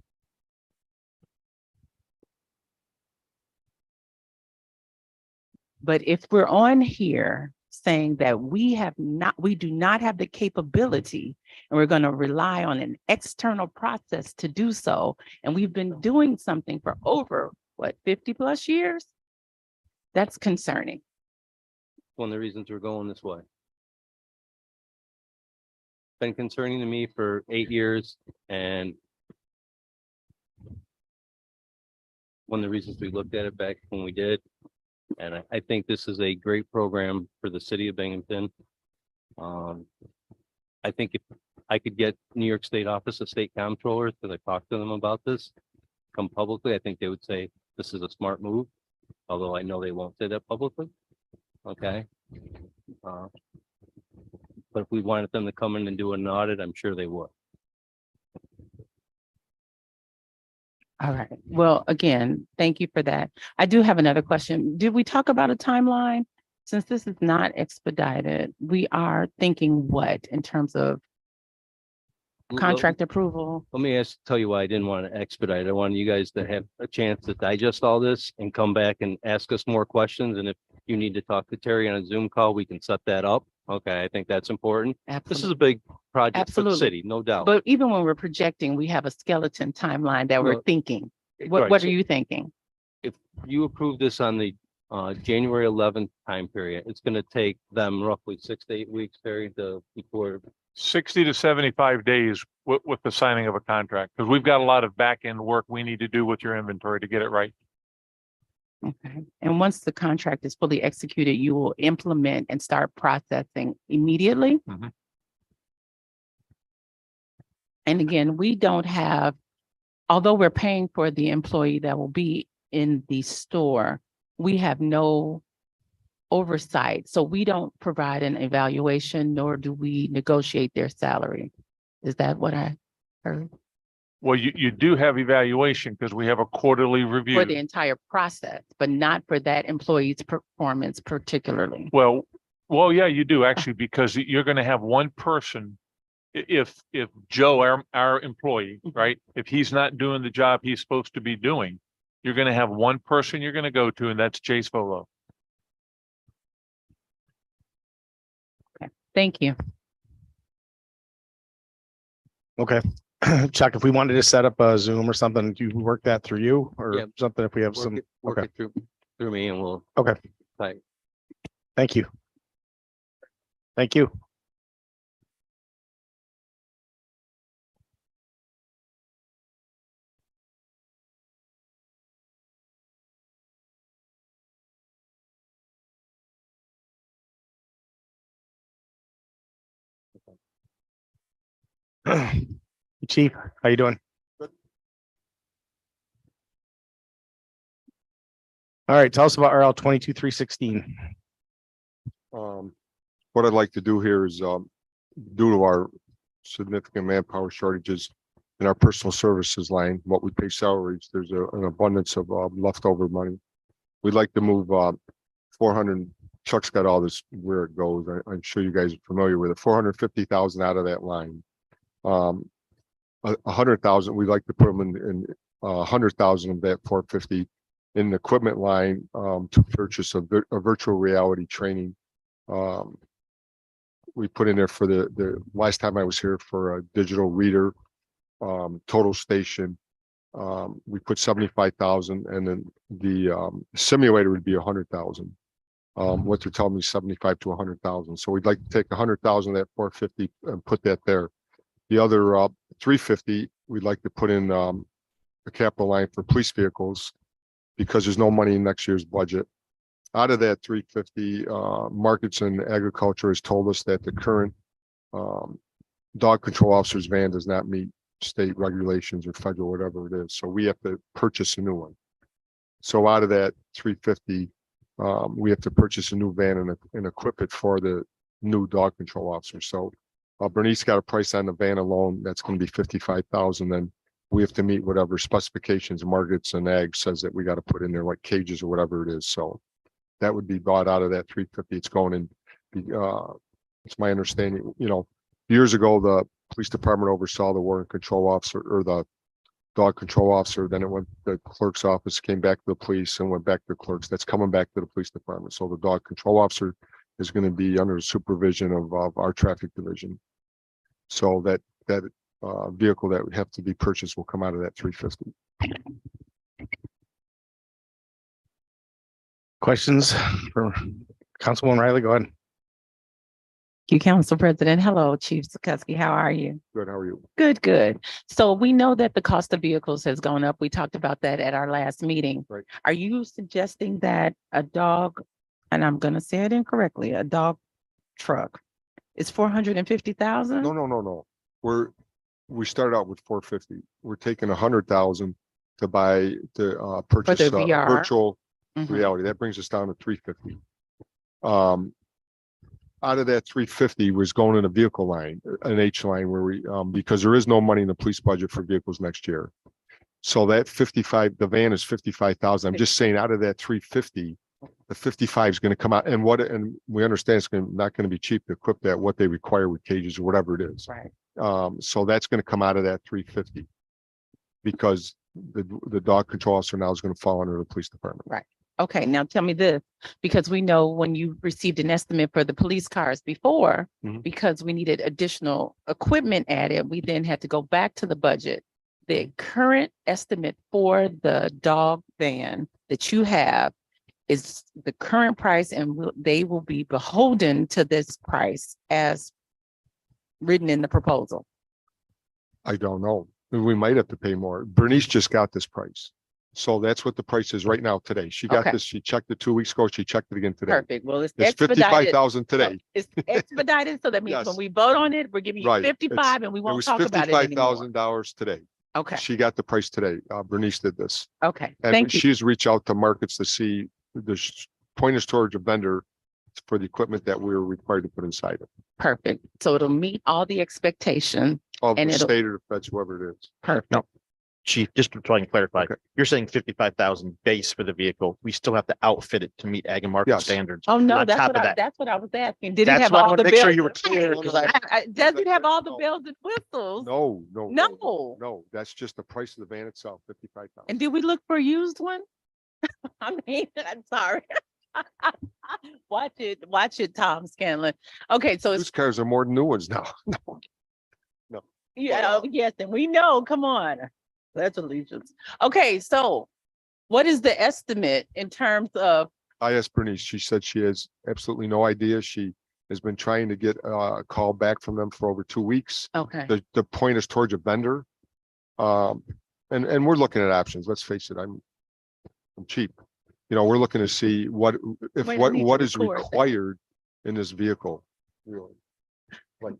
But if we're on here saying that we do not have the capability and we're going to rely on an external process to do so, and we've been doing something for over, 50 plus years? That's concerning. One of the reasons we're going this way. Been concerning to me for 8 years, and one of the reasons we looked at it back when we did. And I think this is a great program for the city of Binghamton. I think if I could get New York State Office of State Comptroller, because I talked to them about this, come publicly, I think they would say this is a smart move. Although I know they won't say that publicly. Okay. But if we wanted them to come in and do an audit, I'm sure they would. All right. Well, again, thank you for that. I do have another question. Did we talk about a timeline? Since this is not expedited, we are thinking what in terms of contract approval? Let me tell you why I didn't want to expedite. I wanted you guys to have a chance to digest all this and come back and ask us more questions. And if you need to talk to Terry on a Zoom call, we can set that up. Okay, I think that's important. This is a big project for the Absolutely. city, no doubt. But even when we're projecting, we have a skeleton timeline that we're Well, thinking. Right, What so are you thinking? if you approve this on the January 11th time period, it's going to take them roughly 6 to 8 weeks, Terry, before. 60 to 75 days with the signing of a contract, because we've got a lot of back end work we need to do with your inventory to get it right. Okay. And once the contract is fully executed, you will implement and start processing immediately? Mhm. And again, we don't have, although we're paying for the employee that will be in the store, we have no oversight. So we don't provide an evaluation, nor do we negotiate their salary. Is that what I heard? Well, you do have evaluation because we have a quarterly For the review. entire process, but not for that employee's performance particularly. Well, yeah, you do actually, because you're going to have one person. If Joe, our employee, right, if he's not doing the job he's supposed to be doing, you're going to have one person you're going to go to, and that's Jay Svolo. Thank you. Okay. Chuck, if we wanted to set up a Zoom or something, do you work that through you or Yeah. something if we have some? Work okay. it through me and we'll. Okay. Right. Thank you. Thank you. Chief, how you doing? All right, tell us about RL 22-316. What I'd like to do here is, due to our significant manpower shortages in our personal services line, what we pay salaries, there's an abundance of leftover money. We'd like to move 400, Chuck's got all this where it goes. I'm sure you guys are familiar with it, 450,000 out of that line 100,000, we'd like to put them in 100,000 of that 450 in the equipment line, to purchase a virtual reality training. We put in there for the last time I was here for a digital reader, total station. We put 75,000, and then the simulator would be 100,000. What they're telling me, 75 to 100,000. So we'd like to take 100,000 of that 450 and put that there. The other 350, we'd like to put in a capital line for police vehicles, because there's no money in next year's budget. Out of that 350, Markets and Agriculture has told us that the current dog control officer's van does not meet state regulations or federal, whatever it is. So we have to purchase a new one. So out of that 350, we have to purchase a new van and equip it for the new dog control officer. So Bernice got a price on the van alone. That's going to be 55,000. Then we have to meet whatever specifications Markets and Ag says that we got to put in there, like cages or whatever it is. So that would be bought out of that 350. It's going in. It's my understanding, years ago, the police department oversaw the warrant control officer or the dog control officer. Then it went, the clerk's office came back to the police and went back to the clerks. That's coming back to the police department. So the dog control officer is going to be under the supervision of our traffic division. So that vehicle that would have to be purchased will come out of that 350. Questions for Councilwoman Riley? Go ahead. Thank you, Council President. Hello, Chief Zukoski. How are you? Good, how are you? Good, good. So we know that the cost of vehicles has gone up. We talked about that at our last meeting. Right. Are you suggesting that a dog, and I'm gonna say it incorrectly, a dog truck is 450,000? No. We started out with 450. We're taking 100,000 to buy to purchase a VR. virtual Mhm. reality. That brings us down to 350. Out of that 350 was going in a vehicle line, an H line, where we because there is no money in the police budget for vehicles next year. So that 55, the van is 55,000. I'm just saying, out of that 350, the 55 is going to come out, and we understand it's not going to be cheap to equip that, what they require with cages or whatever it is. Right. So that's going to come out of that 350, because the dog control officer now is going to fall under the police department. Right. Okay, now tell me this, because we know when you received an estimate for the police cars before, Mhm. because we needed additional equipment added, we then had to go back to the budget. The current estimate for the dog van that you have is the current price, and they will be beholden to this price as written in the proposal. I don't know. We might have to pay more. Bernice just got this price. So that's what the price is right now today. She got Okay. this, she checked it 2 weeks ago. She checked it again today. Perfect. Well, it's It's expedited. 55,000 So today. it's expedited, so that means when Yes. we vote on it, we're giving you Right. 55 and we It won't was talk about it anymore. $55,000 today. Okay, She got the price today. Bernice did this. okay, And thank you. she's reached out to Markets to see point of storage, a vendor for the equipment that we're required to put inside it. Perfect. So it'll meet all the expectation. Of And the it'll- state or the feds, whoever it is. Perfect. No. Chief, just so I can clarify, Okay. you're saying 55,000 base for the vehicle. We still have to outfit it to meet ag and market Yes. standards. Oh, no, On that's top what of I, that. that's what I was asking. Did it That's have why I all want the to make sure bells? you were clear, because Does it have all the No. bells and whistles? No. No. That's just the price of the van itself, 55,000. And did we look for a used one? I mean, I'm sorry. Watch it, Tom Scanlon. Okay, so it's, Used cars are more than new ones now. yeah, yes, and we know, come on. That's allegiance. Okay, so what is the estimate in terms of, I asked Bernice, she said she has absolutely no idea. She has been trying to get a call back from them for over 2 weeks. okay, The point is towards a vendor. And we're looking at options. Let's face it, I'm cheap. We're looking to see what Wait, I need to what is record that. required in this vehicle. Really. Like,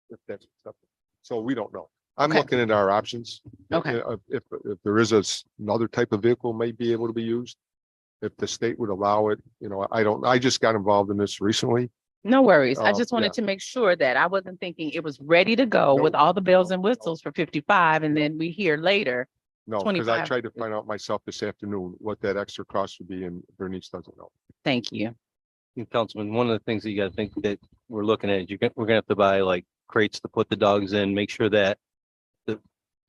if that's acceptable. So we don't know. I'm Okay. looking at our options. Okay. If there is another type of vehicle may be able to be used. If the state would allow it, I just got involved in this recently. no worries. I just yeah. wanted to make sure that I wasn't thinking it was ready to go with Nope. all the bells and whistles for 55, and then we hear later. No, because I 25. tried to find out myself this afternoon what that extra cost would be, and Bernice doesn't know. Thank you. Councilman, one of the things that you gotta think that we're looking at, we're gonna have to buy like crates to put the dogs in, make sure that the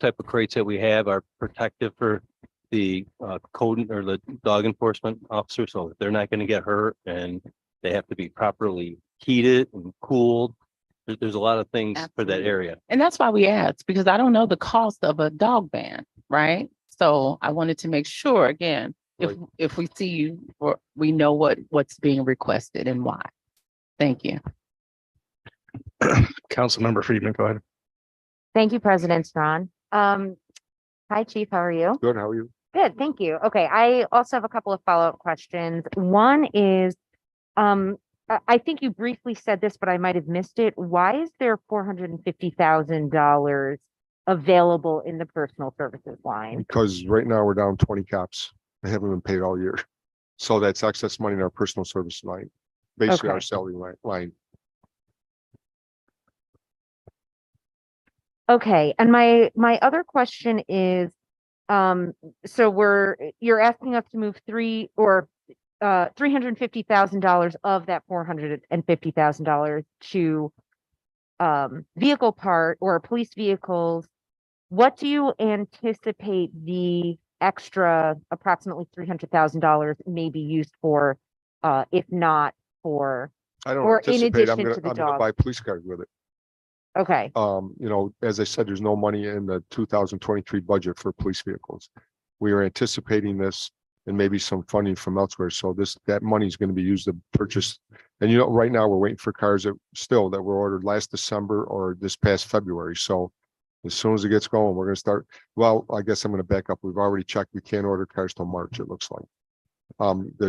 type of crates that we have are protective for the code or the dog enforcement officer, so they're not gonna get hurt, and they have to be properly heated and cooled. There's a lot of things for that Absolutely. area. And that's why we asked, because I don't know the cost of a dog ban, right? So I wanted to make sure, again, if we see you, or we know what's being requested and why. Thank you. Councilmember Friedman, go ahead. Thank you, President Strawn. Hi, Chief, how are you? Good, how are you? Good, thank you. Okay, I also have a couple of follow-up questions. One is, I think you briefly said this, but I might have missed it. Why is there $450,000 available in the personal services line? Because right now we're down 20 cops. They haven't been paid all year. So that's excess money in our personal service line, basically our Okay. salary line. Okay, and my other question is, so you're asking us to move $350,000 of that $450,000 to vehicle part or police vehicles. What do you anticipate the extra approximately $300,000 may be used for, if not for, I don't or in anticipate addition to the I'm gonna dog? buy police cars with it. Okay, As I said, there's no money in the 2023 budget for police vehicles. We are anticipating this and maybe some funding from elsewhere. So that money is going to be used to purchase. And right now we're waiting for cars that were ordered last December or this past February. So as soon as it gets going, we're going to start. Well, I guess I'm going to back up. We've already checked. We can't order cars till March, it looks like.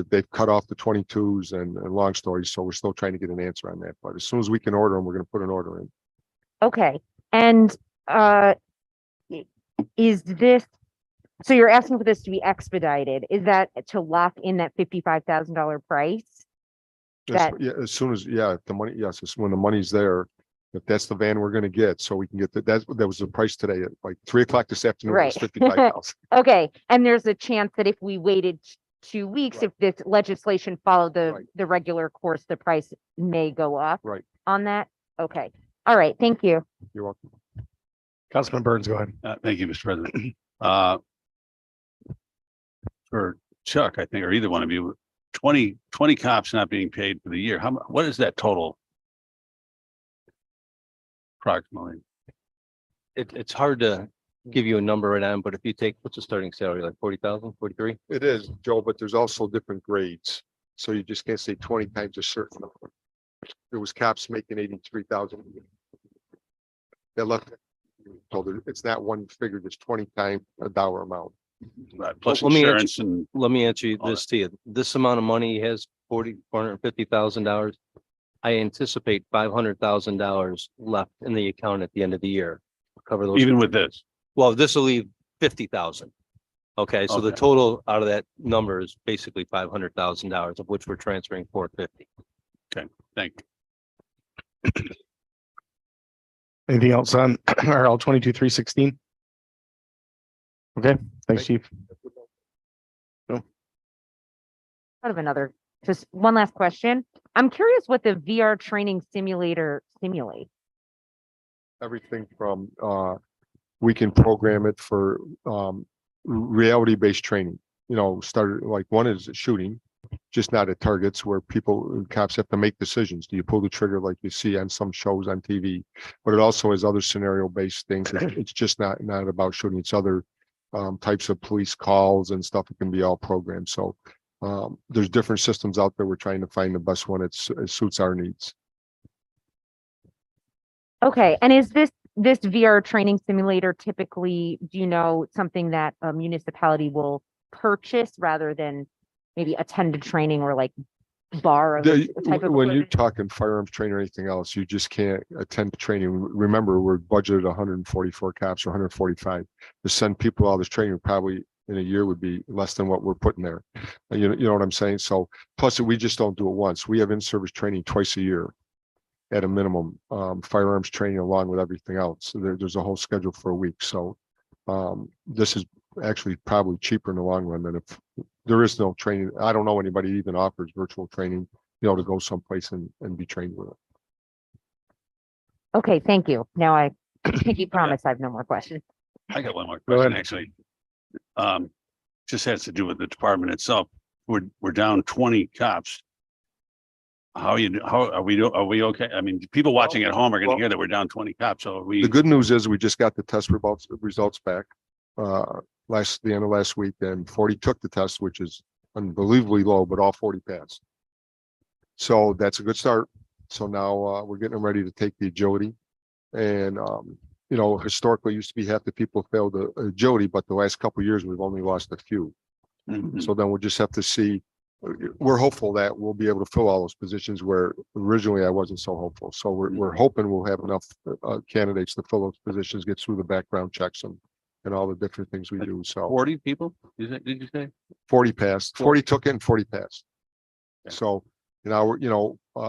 They've cut off the 22s and long stories. So we're still trying to get an answer on that. But as soon as we can order them, we're going to put an order in. okay. And is this, so you're asking for this to be expedited? Is that to lock in that $55,000 price? As soon as, if the money, yes, it's when the money's there, if that's the van we're gonna get, so we can get that was the price today at like 3 o'clock this afternoon, it was Right. 55,000. Okay, and there's a chance that if we waited 2 weeks, if this legislation followed Right. the regular course, the price may go up Right, on that? Okay, all right, thank you. you're welcome. Councilman Burns, go ahead. Thank you, Mr. President. For Chuck, I think, or either one of you, 20 cops not being paid for the year. What is that total? Approximately. It's hard to give you a number right now, but if you take, what's the starting salary, like 40,000, 43? It is, Joe, but there's also different grades. So you just can't say 20 times a certain number. There was cops making 83,000. They left. So it's not one figure, there's 20 times a dollar amount. Plus Let me answer- insurance and Let me answer you All this to you. This amount of money has $450,000. I anticipate $500,000 left in the account at the end of the year. Cover those. even with this. Well, this will leave 50,000. Okay, so the Okay. total out of that number is basically $500,000, of which we're transferring 450. Thank you. Anything else on RL 22-316? Okay, thanks, Chief. Out of another, just one last question. I'm curious what the VR training simulator simulates. Everything from, we can program it for, reality-based training. Started like one is shooting, just not at targets where cops have to make decisions. Do you pull the trigger like you see on some shows on TV? But it also has other scenario-based things. It's just not about shooting. It's other types of police calls and stuff. It can be all programmed. So there's different systems out there. We're trying to find the best one. It suits our needs. Okay, and is this VR training simulator typically, do you know, something that a municipality will purchase rather than maybe attend a training or like borrow this type of When you're equipment? talking firearms training or anything else, you just can't attend training. Remember, we're budgeted 144 cops or 145 to send people all this training. Probably in a year would be less than what we're putting there. You know what I'm saying? So plus we just don't do it once. We have in-service training twice a year at a minimum, firearms training along with everything else. So there's a whole schedule for a week. So this is actually probably cheaper in the long run than if there is no training. I don't know anybody even offers virtual training to go someplace and be trained with it. Okay, thank you. Now I pinky promise I have no more questions. I got one more Go question, ahead. actually. Just has to do with the department itself. We're down 20 cops. How are we okay? I mean, people watching at home are gonna Well- hear that we're down 20 cops, so are we. The good news is we just got the test results back the end of last week, and 40 took the test, which is unbelievably low, but all 40 passed. So that's a good start. So now we're getting them ready to take the agility. And historically used to be half the people failed the agility, but the last couple of years we've only lost a few. Mhm. So then we'll just have to see. We're hopeful that we'll be able to fill all those positions where originally I wasn't so hopeful. So we're hoping we'll have enough candidates to fill those positions, get through the background checks and all the different things we do. So 40 people? Did you say? 40 passed, 40 took it and 40 passed. Yeah. So,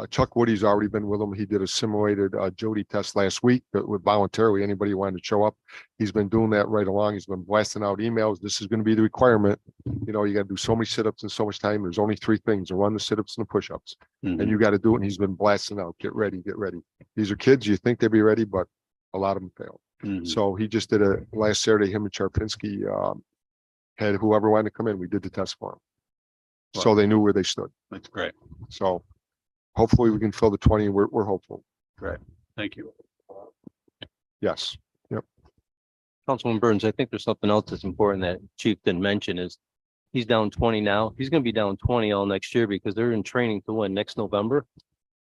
Chuck Woody's already been with them. He did a simulated agility test last week with voluntarily anybody who wanted to show up. He's been doing that right along. He's been blasting out emails. This is going to be the requirement. You got to do so many sit-ups in so much time. There's only 3 things: to run, the sit-ups, and the push-ups. Mhm. And you got to do it. And he's been blasting out. Get ready, get ready. These are kids. You think they'd be ready, but a lot of them fail. Mhm. So he just did a last Saturday. Him and Charpinski had whoever wanted to come in. We did the test for them, so they knew where they stood. That's great. So hopefully we can fill the 20. We're hopeful. Thank you. Yes. Councilman Burns, I think there's something else that's important that Chief didn't mention is he's down 20 now. He's gonna be down 20 all next year because they're in training to win next November.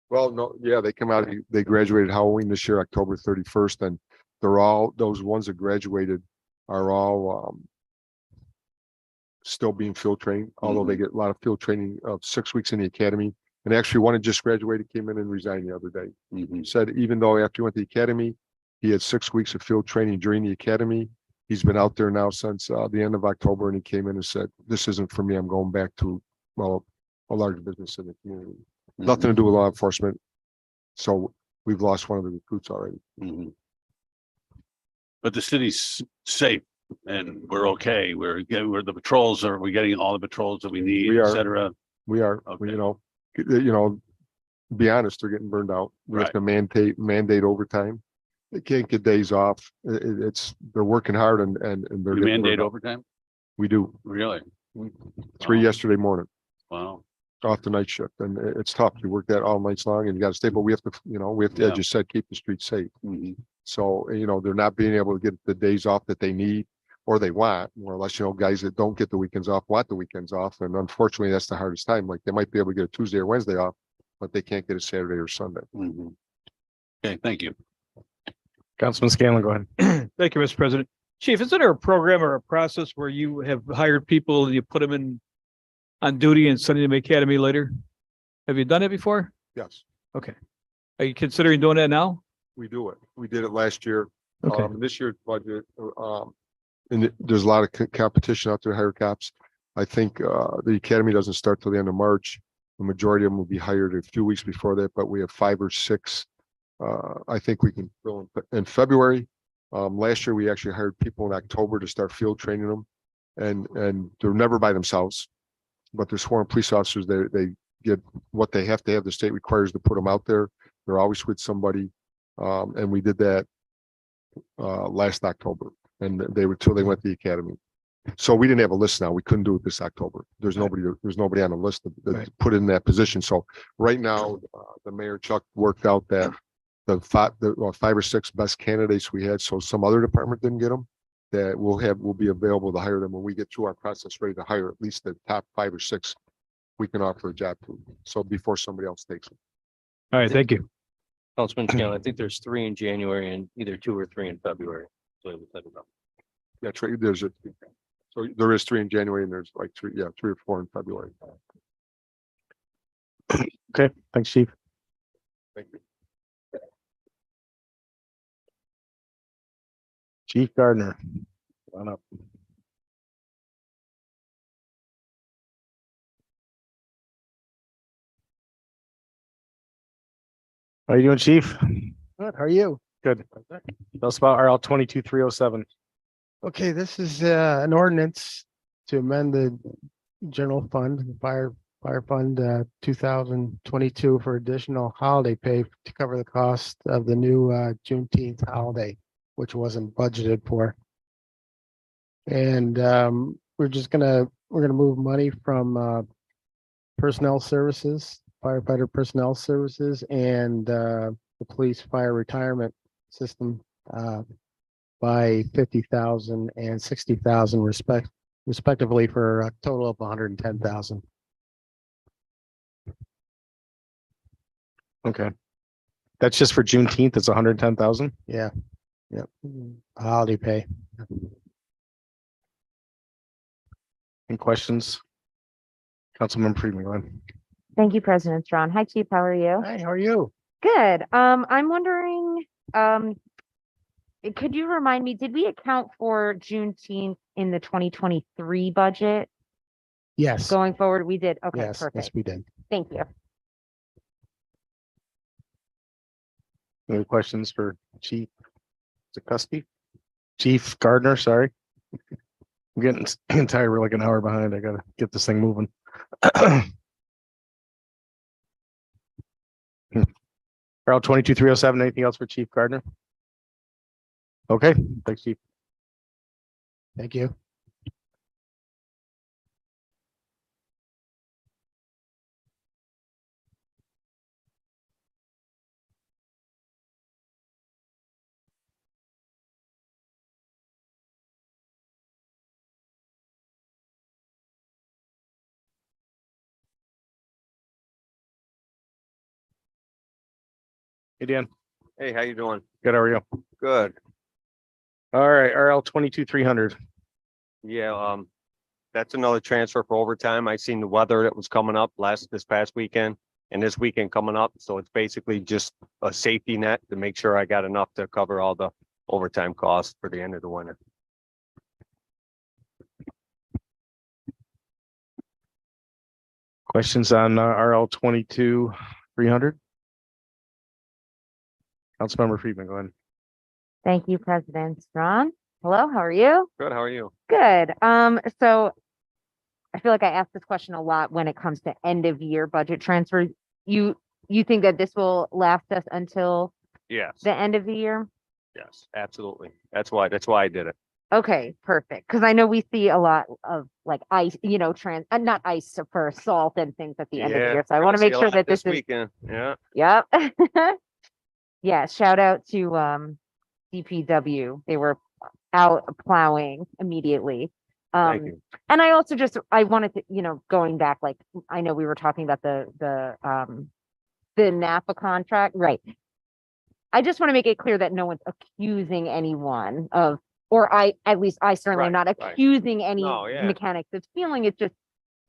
Well, no, yeah, they come out, they graduated Halloween this year, October 31st, and they're all, those ones that graduated are all still being field trained, although they get a lot of field training of 6 weeks in the academy. And actually one that just graduated came in and resigned the other day. Mhm. Said even though after he went to the academy, he had 6 weeks of field training during the academy. He's been out there now since the end of October, and he came in and said, "This isn't for me. I'm going back to, well, a large business in the community. Nothing to do with law enforcement." So we've lost one of the recruits already. Mhm. But the city's safe and we're okay. We're the patrols we're getting all the patrols that we need, We et are. cetera. We are, Okay. be honest, they're getting burned out. We have Right. to mandate overtime. They can't get days off. They're working hard and they're You getting mandate burned out. overtime? We do Really? 3 Wow. yesterday morning Wow. off the night shift, and it's tough. You work that all nights long and you got to stay, but we have to, Yeah. as you said, keep the streets safe. Mhm. So, they're not being able to get the days off that they need or they want, more or less, guys that don't get the weekends off, want the weekends off. And unfortunately, that's the hardest time. Like they might be able to get a Tuesday or Wednesday off, but they can't get a Saturday or Sunday. Mhm. Okay, thank you. Councilman Scanlon, go ahead. Thank you, Mr. President. Chief, is there a program or a process where you have hired people, you put them on duty and send them to academy later? Have you done it before? Yes, Are you considering doing that now? we do it. We did it last year. Okay. This year's budget, there's a lot of competition out there to hire cops. I think the academy doesn't start till the end of March. The majority of them will be hired a few weeks before that, but we have 5 or 6. I think we can fill in February. Last year, we actually hired people in October to start field training them, and they're never by themselves, but they're sworn police officers. They get what they have to have. The state requires to put them out there. They're always with somebody, and we did that last October, and they were till they went to the academy. So we didn't have a list now. We couldn't do it this October. There's nobody on the list that put in that position. So right now, the mayor Chuck worked out that the 5 or 6 best candidates we had. So some other department didn't get them, that will be available to hire them when we get through our process, ready to hire at least the top 5 or 6 we can offer a job to. So before somebody else takes them. All right, thank you. Councilman Scanlon, I think there's 3 in January and either 2 or 3 in February. So it was set it up. Yeah, there's so there is 3 in January and there's like 3 or 4 in February. Okay, thanks, Chief. Thank you. Chief Gardner. Come on up. How you doing, Chief? Good, how are you? Good. Tell us about RL 22307. Okay, this is an ordinance to amend the general fund, the fire Fire Fund 2022 for additional holiday pay to cover the cost of the new Juneteenth holiday, which wasn't budgeted for. And we're gonna move money from personnel services, firefighter personnel services, and the police fire retirement system by 50,000 and 60,000 respectively for a total of 110,000. Okay. That's just for Juneteenth. It's 110,000. Yeah. Yep. Holiday pay. Any questions? Councilmember Freeman, go ahead. Thank you, President Strong. Hi, Chief. How are you? Hi, how are you? Good. I'm wondering, could you remind me, did we account for Juneteenth in the 2023 budget? Yes. Going forward, we did. Okay, Yes, perfect. we did. Thank you. Any questions for Chief Zakuski? Chief Gardner, sorry. I'm getting tired. We're like an hour behind. I gotta get this thing moving. Route 22307, anything else for Chief Gardner? Okay, thanks, Chief. Thank you. Hey, Dan. Hey, how you doing? Good, how are you? Good. All right, RL 22300. Yeah, that's another transfer for overtime. I seen the weather that was coming up this past weekend and this weekend coming up. So it's basically just a safety net to make sure I got enough to cover all the overtime costs for the end of the winter. Questions on RL 22300? Councilmember Friedman, go ahead. Thank you, President Strong. Hello, how are you? Good, how are you? Good. So I feel like I ask this question a lot when it comes to end of year budget transfers. You think that this will last us until Yes, the end of the year? yes, absolutely. That's why I did it. Okay, perfect. Because I know we see a lot of like ice, not ice for salt and things at the end of the Yeah, year. So I we're want to gonna make see a sure lot that this is, weekend. Yeah, yep. Yeah, shout out to DPW. They were out plowing immediately. thank you. And I also I wanted to, going back, like, I know we were talking about the NAPA contract, right? I just want to make it clear that no one's accusing anyone of, at least I certainly am Right, not right. accusing any No, yeah. mechanics of stealing. It's just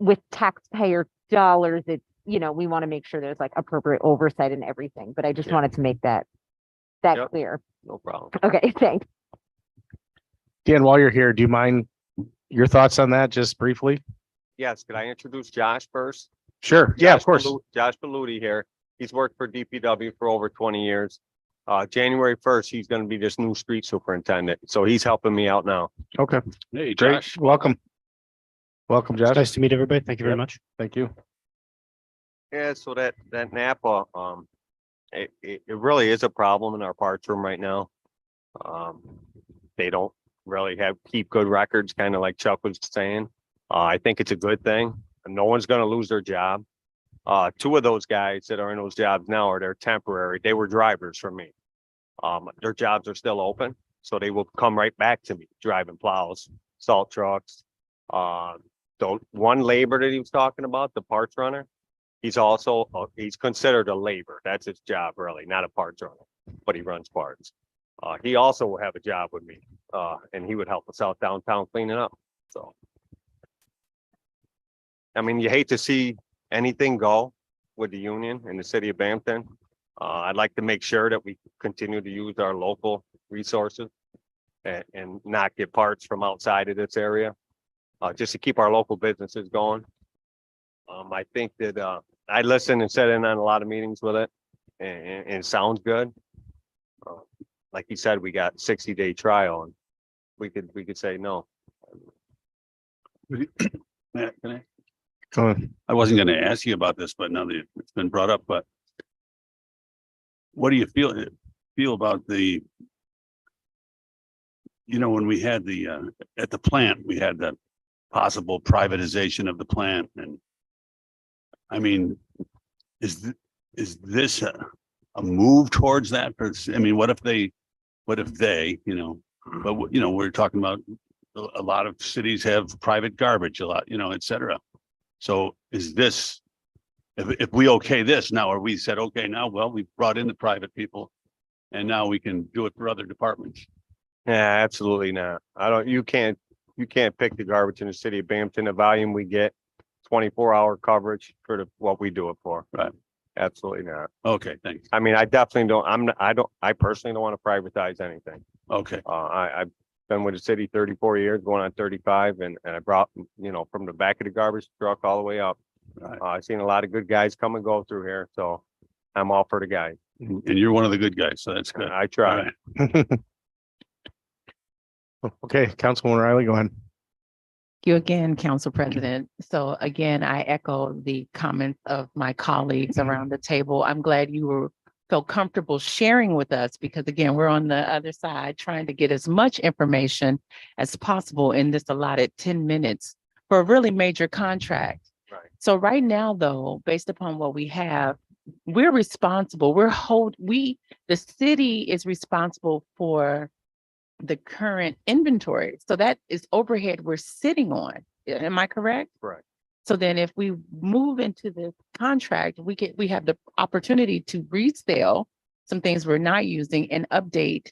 with taxpayer dollars, it's, we want to make sure there's like appropriate oversight and everything, but I just Yeah. wanted to make that Yep. clear. No problem. Okay, thanks. Dan, while you're here, do you mind your thoughts on that just briefly? Yes, could I introduce Josh first? Sure. Yeah, of Josh course. Josh Beluti here. He's worked for DPW for over 20 years. January 1st, he's gonna be this new street superintendent. So he's helping me out now. Okay, Hey, great. Josh. Welcome. Welcome, Josh. Nice to meet everybody. Thank you very Yep. much. Thank you. Yeah, so that NAPA, it really is a problem in our parts room right now. They don't really keep good records, kind of like Chuck was saying. I think it's a good thing. No one's gonna lose their job. Two of those guys that are in those jobs now they're temporary. They were drivers for me. Their jobs are still open, so they will come right back to me, driving plows, salt trucks. The one labor that he was talking about, the parts runner, he's also, he's considered a labor. That's his job really, not a parts runner, but he runs parts. He also will have a job with me, and he would help us out downtown cleaning up, so. I mean, you hate to see anything go with the union in the city of Bampton. I'd like to make sure that we continue to use our local resources and not get parts from outside of this area, just to keep our local businesses going. I think that I listened and sat in on a lot of meetings with it, and it sounds good. Like you said, we got 60-day trial, and we could say no. Matt, can I? Go on. I wasn't gonna ask you about this, but now that it's been brought up, but what do you feel about the, you know, when we had the, at the plant, we had the possible privatization of the plant and I mean, is this a move towards that? I mean, what if they, you know, but you know, we're talking about a lot of cities have private garbage, a lot, you know, et cetera. So is this, if we okay this now, or we said, okay, now, well, we brought in the private people and now we can do it for other departments. Yeah, absolutely not. You can't pick the garbage in the city of Binghamton. The volume we get, 24-hour coverage for what we do it for. Right. Absolutely not. Okay, thanks. I mean, I definitely don't, I personally don't want to privatize anything. Okay, I've been with the city 34 years, going on 35, and I brought, you know, from the back of the garbage truck all the way up. right. I've seen a lot of good guys come and go through here, so I'm all for the guys. And you're one of the good guys, so that's good. I All try. right. Okay, Councilwoman Riley, go ahead. You again, Council President. So again, I echo the comments of my colleagues around the table. I'm glad you felt comfortable sharing with us because again, we're on the other side trying to get as much information as possible in this allotted 10 minutes for a really major contract. Right. So right now, though, based upon what we have, we're responsible. The city is responsible for the current inventory. So that is overhead we're sitting on. Am I correct? Correct. So then if we move into the contract, we have the opportunity to resell some things we're not using and update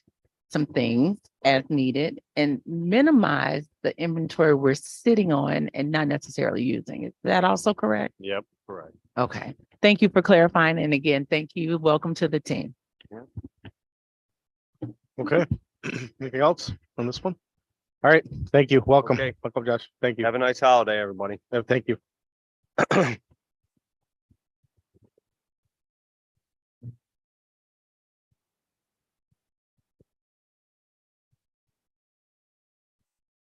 some things as needed and minimize the inventory we're sitting on and not necessarily using. Is that also correct? Yep, correct. Okay. Thank you for clarifying. And again, thank you. Welcome to the team. Okay. Anything else on this one? All right, thank you. Welcome. Okay. Welcome, Josh. Thank you. Have a nice holiday, everybody. Thank you.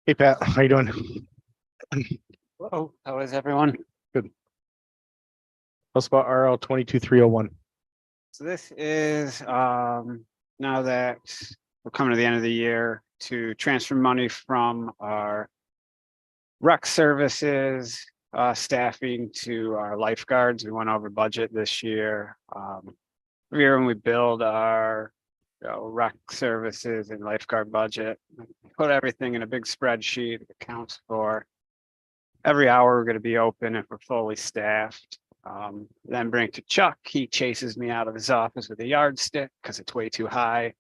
Hey, Pat, how you doing? Hello, how is everyone? Tell us about RL 22301. So this is now that we're coming to the end of the year to transfer money from our rec services staffing to our lifeguards. We went over budget this year. Every year when we build our rec services and lifeguard budget, put everything in a big spreadsheet. It accounts for every hour we're going to be open if we're fully staffed. Then bring it to Chuck. He chases me out of his office with a yardstick because it's way too high.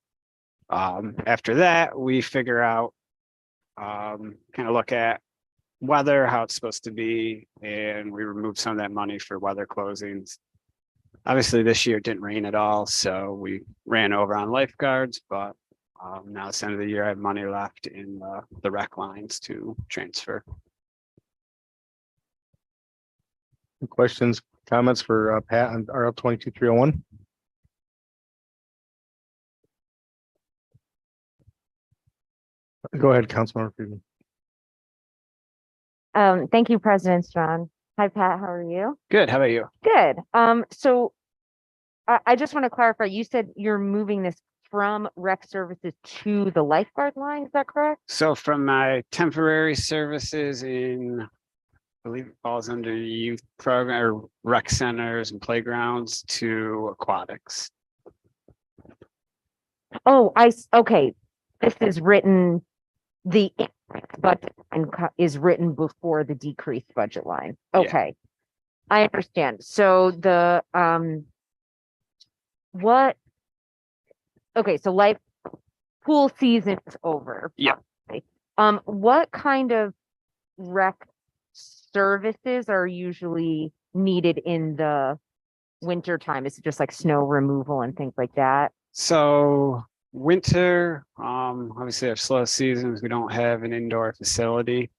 After that, we figure out, kind of look at weather, how it's supposed to be, and we remove some of that money for weather closings. Obviously, this year it didn't rain at all, so we ran over on lifeguards, but now it's the end of the year, I have money left in the rec lines to transfer. Questions, comments for Pat on RL 22301? Go ahead, Councilmember Friedman. Thank you, President Strong. Hi, Pat, how are you? Good, how about you? Good. So I just want to clarify, you said you're moving this from rec services to the lifeguard line, is that correct? So from my temporary services in, I believe it falls under youth program or rec centers and playgrounds to aquatics. Oh, okay. This is written, the budget is written before the decreased budget line. Yeah. Okay. I understand. So the, so life pool season is over. Yeah. What kind of rec services are usually needed in the winter time? Is it just like snow removal and things like that? So winter, obviously our slow seasons, we don't have an indoor facility.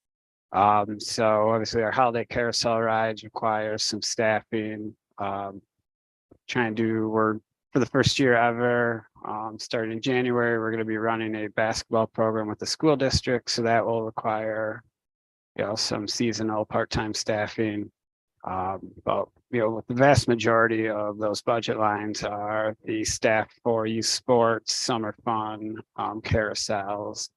So obviously our holiday carousel rides require some staffing. We're for the first year ever, starting in January, we're going to be running a basketball program with the school district. So that will require, some seasonal part-time staffing. But, the vast majority of those budget lines are the staff for youth sports, summer fun, carousels.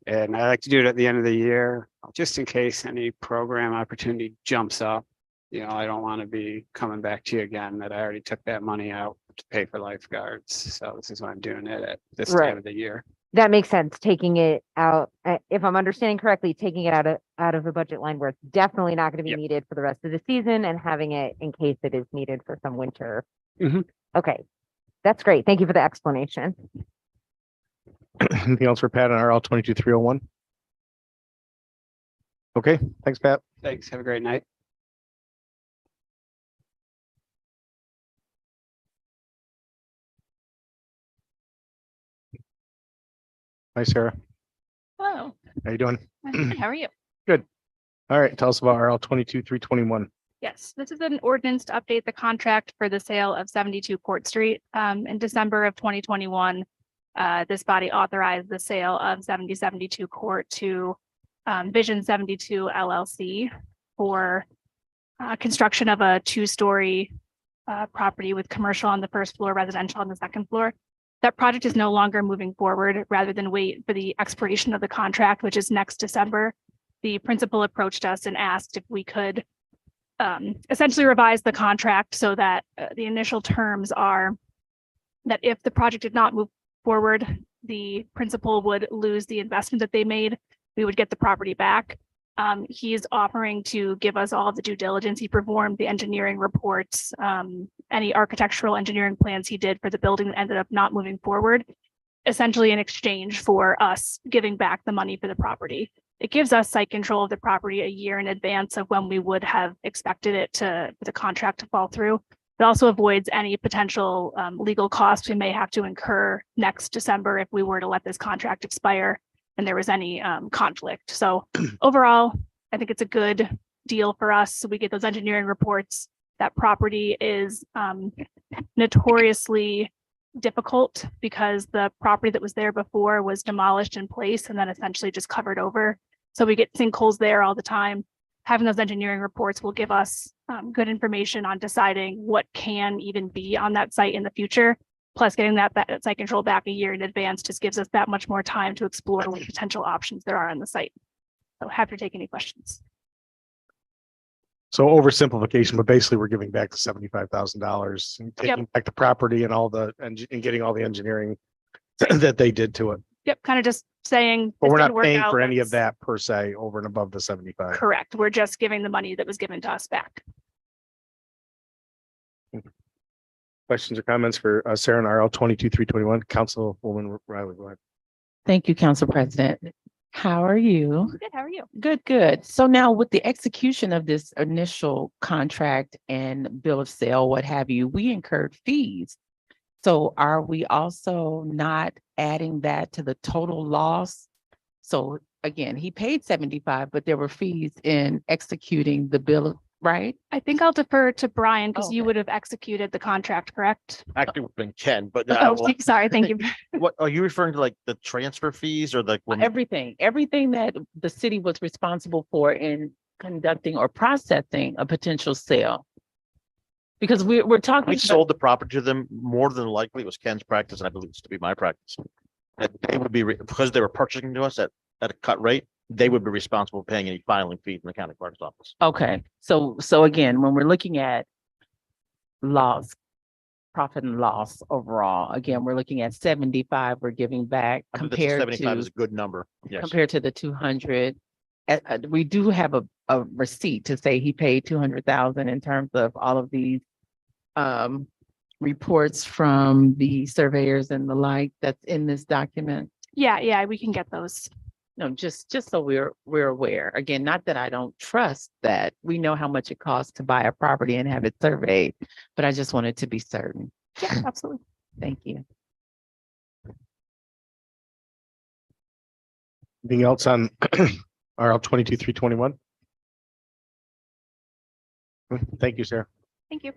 And I like to do it at the end of the year, just in case any program opportunity jumps up. I don't want to be coming back to you again that I already took that money out to pay for lifeguards. So this is why I'm doing it at this Right. time of the year. That makes sense, taking it out, if I'm understanding correctly, taking it out of a budget line where it's definitely not gonna be Yep. needed for the rest of the season and having it in case it is needed for some winter. Mhm. Okay, that's great. Thank you for the explanation. Anything else for Pat on RL 22-301? Okay, thanks, Pat. Thanks. Have a great night. Hi, Sarah. Hello, How you doing? how are you? All right, tell us about RL 22-321. Yes, this is an ordinance to update the contract for the sale of 72 Court Street. In December of 2021, this body authorized the sale of 7072 Court to Vision 72 LLC for construction of a two-story property with commercial on the first floor, residential on the second floor. That project is no longer moving forward. Rather than wait for the expiration of the contract, which is next December, the principal approached us and asked if we could essentially revise the contract so that the initial terms are that if the project did not move forward, the principal would lose the investment that they made. We would get the property back. He is offering to give us all of the due diligence. He performed the engineering reports, any architectural engineering plans he did for the building that ended up not moving forward, essentially in exchange for us giving back the money for the property. It gives us site control of the property a year in advance of when we would have expected it for the contract to fall through. It also avoids any potential legal costs we may have to incur next December if we were to let this contract expire and there was any conflict. So overall, I think it's a good deal for us. So we get those engineering reports. That property is notoriously difficult because the property that was there before was demolished in place and then essentially just covered over. So we get sinkholes there all the time. Having those engineering reports will give us good information on deciding what can even be on that site in the future. Plus getting that site control back a year in advance just gives us that much more time to explore what potential options there are on the site. So happy to take any questions. So oversimplification, but basically we're giving back the $75,000 and taking back the property and and getting all the engineering that they did to it. Yep, kind of just saying. But this we're didn't not work paying out, for any of let's- that per se over and above the 75. Correct. We're just giving the money that was given to us back. Questions or comments for Sarah and RL 22-321? Councilwoman Riley, go ahead. Thank you, Council President. How are you? Good, how are you? Good, good. So now with the execution of this initial contract and bill of sale, what have you, we incurred fees. So are we also not adding that to the total loss? So again, he paid 75, but there were fees in executing the bill, right? I think I'll defer to Brian because you Okay. would have executed the contract, correct? Actually, it's been Ken, but Oh, sorry, thank you. what are you referring to, like the transfer fees or like? Everything that the city was responsible for in conducting or processing a potential sale. Because we're talking. We about- sold the property to them, more than likely it was Ken's practice, and I believe it's to be my practice. That they would be, because they were purchasing to us at a cut rate, they would be responsible for paying any filing fee from the county clerk's office. Okay, so again, when we're looking at loss, profit and loss overall, again, we're looking at 75 we're giving back I believe that's compared 75 is to a good number. Yes. compared to the 200. We do have a receipt to say he paid 200,000 in terms of all of these reports from the surveyors and the like that's in this document. Yeah, we can get those. No, just so we're aware. Again, not that I don't trust that. We know how much it costs to buy a property and have it surveyed, but I just wanted to be certain. Yeah, absolutely. Thank you. Anything else on RL 22-321? Thank you, Sarah. Thank you.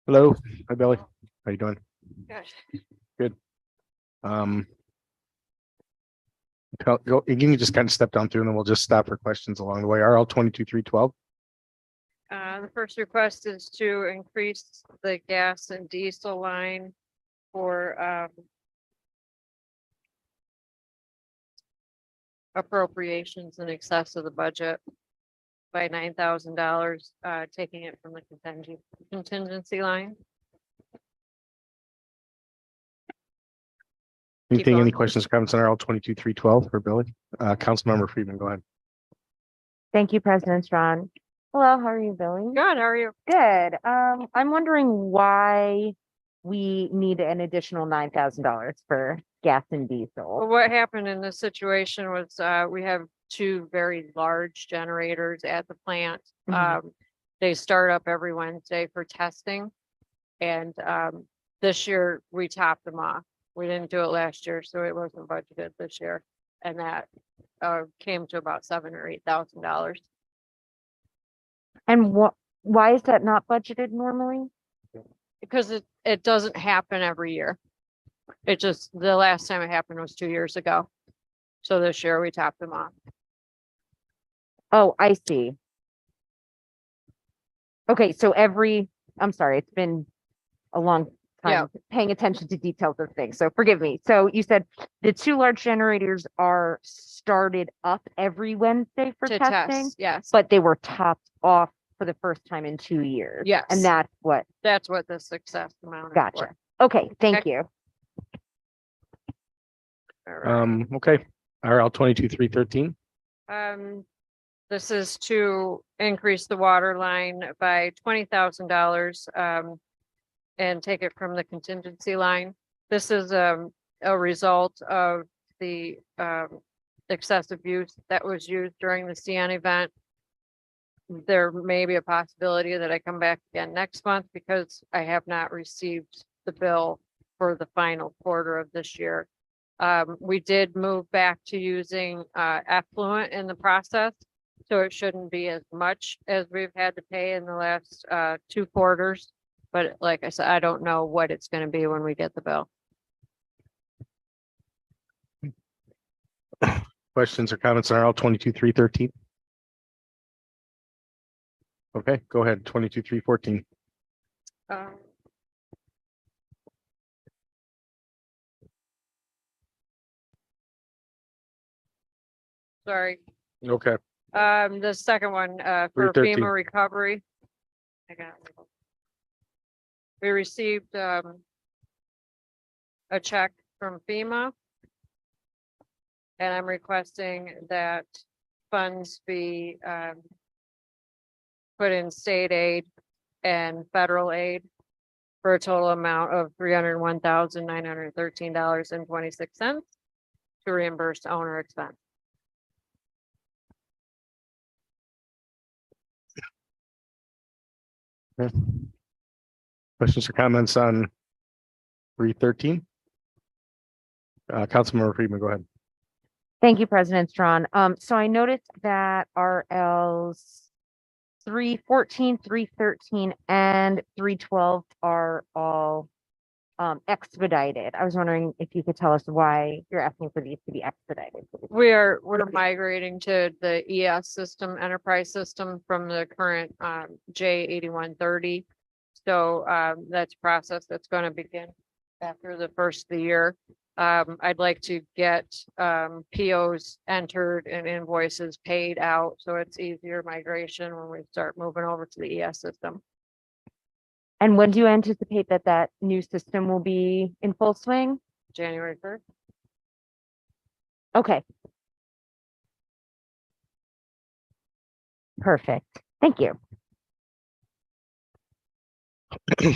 Hello, hi Billy. How you doing? Good. Um. You can just kind of step down through and then we'll just stop for questions along the way. RL 22-312. The first request is to increase the gas and diesel line for appropriations in excess of the budget by $9,000, taking it from the contingency line. Anything, any going. questions or comments on RL 22-312 for Billy? Councilmember Friedman, go ahead. Thank you, President Strong. Hello, how are you, Billy? Good, how are you? Good. I'm wondering why we need an additional $9,000 for gas and Well, diesel. what happened in this situation was, we have two very large generators at the plant. Mhm. They start up every Wednesday for testing. And, this year we topped them off. We didn't do it last year, so it wasn't budgeted this year. And that, came to about $7,000 or $8,000. And why is that not budgeted normally? Because it doesn't happen every year. It just, the last time it happened was 2 years ago. So this year we topped them off. Oh, I see. Okay, so I'm sorry, it's been a long Yeah. time paying attention to details of things, so forgive me. So you said the two large generators are started up every Wednesday for To testing, test, yes. but they were topped off for the first time in 2 years. Yes. And that's what, That's what the success amount is gotcha. for. Okay, thank Okay. you. All right. Okay, RL 22-313. This is to increase the water line by $20,000, and take it from the contingency line. This is, a result of the, excessive use that was used during the CN event. There may be a possibility that I come back again next month because I have not received the bill for the final quarter of this year. We did move back to using, effluent in the process. So it shouldn't be as much as we've had to pay in the last, 2 quarters. But like I said, I don't know what it's gonna be when we get the bill. Questions or comments on RL 22-313? Okay, go ahead, 22-314. Um, Sorry, Okay, the second one, for 313. FEMA recovery. I got it. We received, a check from FEMA. And I'm requesting that funds be, put in state aid and federal aid for a total amount of $301,913.26 to reimburse owner expense. Okay. Questions or comments on 313? Councilmember Friedman, go ahead. Thank you, President Strawn. So I noticed that RLs 314, 313, and 312 are all expedited. I was wondering if you could tell us why you're asking for these to be expedited. We're migrating to the ES system, enterprise system from the current J8130. So that's a process that's going to begin after the first of the year. I'd like to get POs entered and invoices paid out, so it's easier migration when we start moving over to the ES system. And when do you anticipate that new system will be in full swing? January 1st. Okay. Perfect. Thank you. Okay.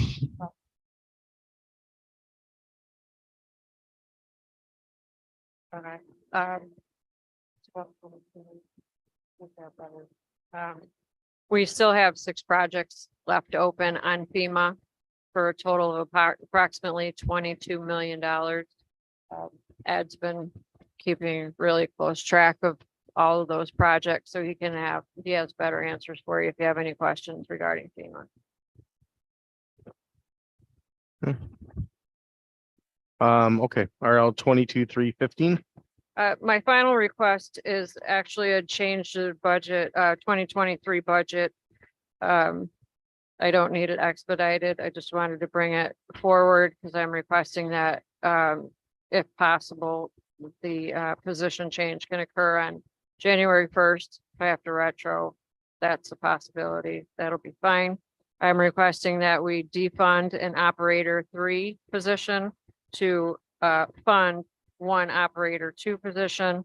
We still have 6 projects left open on FEMA for a total of approximately $22 million. Ed's been keeping really close track of all of those projects, so he has better answers for you if you have any questions regarding FEMA. Okay, RL 22-315. My final request is actually a change to the budget, 2023 budget. I don't need it expedited. I just wanted to bring it forward because I'm requesting that, if possible, the position change can occur on January 1st. If I have to retro, that's a possibility. That'll be fine. I'm requesting that we defund an operator 3 position to fund one operator 2 position.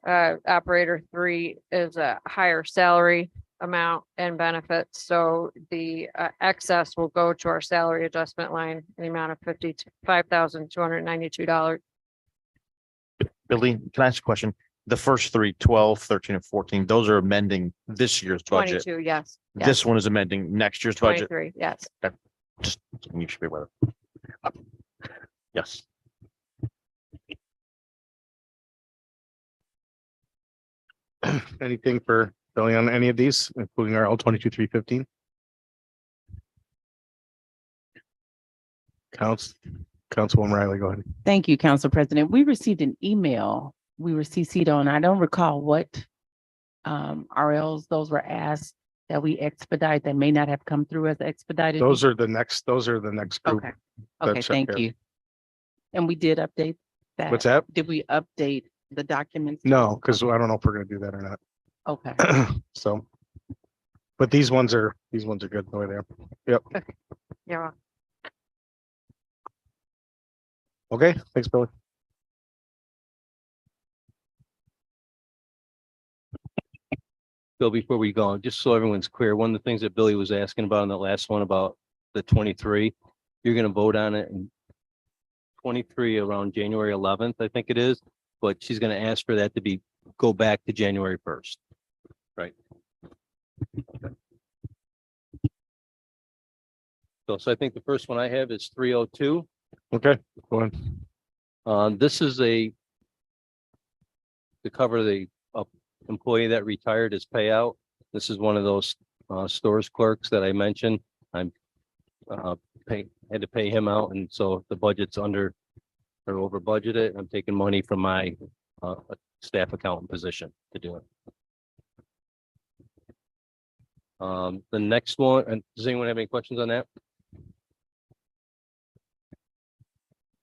Operator 3 is a higher salary amount and benefits, so the excess will go to our salary adjustment line in the amount of $55,292. Billy, can I ask a question? The first three, 12, 13, and 14, those are amending this year's budget. 22, yes. Yes. This one is amending next year's budget. 23, yes. Just, you should be aware. Yes. Anything for Billy on any of these, including RL 22-315? Councilwoman Riley, go ahead. Thank you, Council President. We received an email. We were CC'd on, I don't recall what RLs those were asked that we expedite that may not have come through as expedited. Those are the next group. Okay, okay, That's thank okay. you. And we did update that. What's that? Did we update the documents? No, because I don't know if we're gonna do that or not. Okay, So, but these ones are good the way they are. Yep. Yeah. Okay, thanks, Billy. Bill, before we go, just so everyone's clear, one of the things that Billy was asking about in the last one about the 23, you're gonna vote on it in 23 around January 11th, I think it is, but she's gonna ask for that to go back to January 1st. Right. So I think the first one I have is 302. Okay, go on. This is to cover the employee that retired his payout. This is one of those stores clerks that I mentioned. I'm had to pay him out, and so the budget's under or over budgeted. I'm taking money from my staff accountant position to do it. The next one, and does anyone have any questions on that?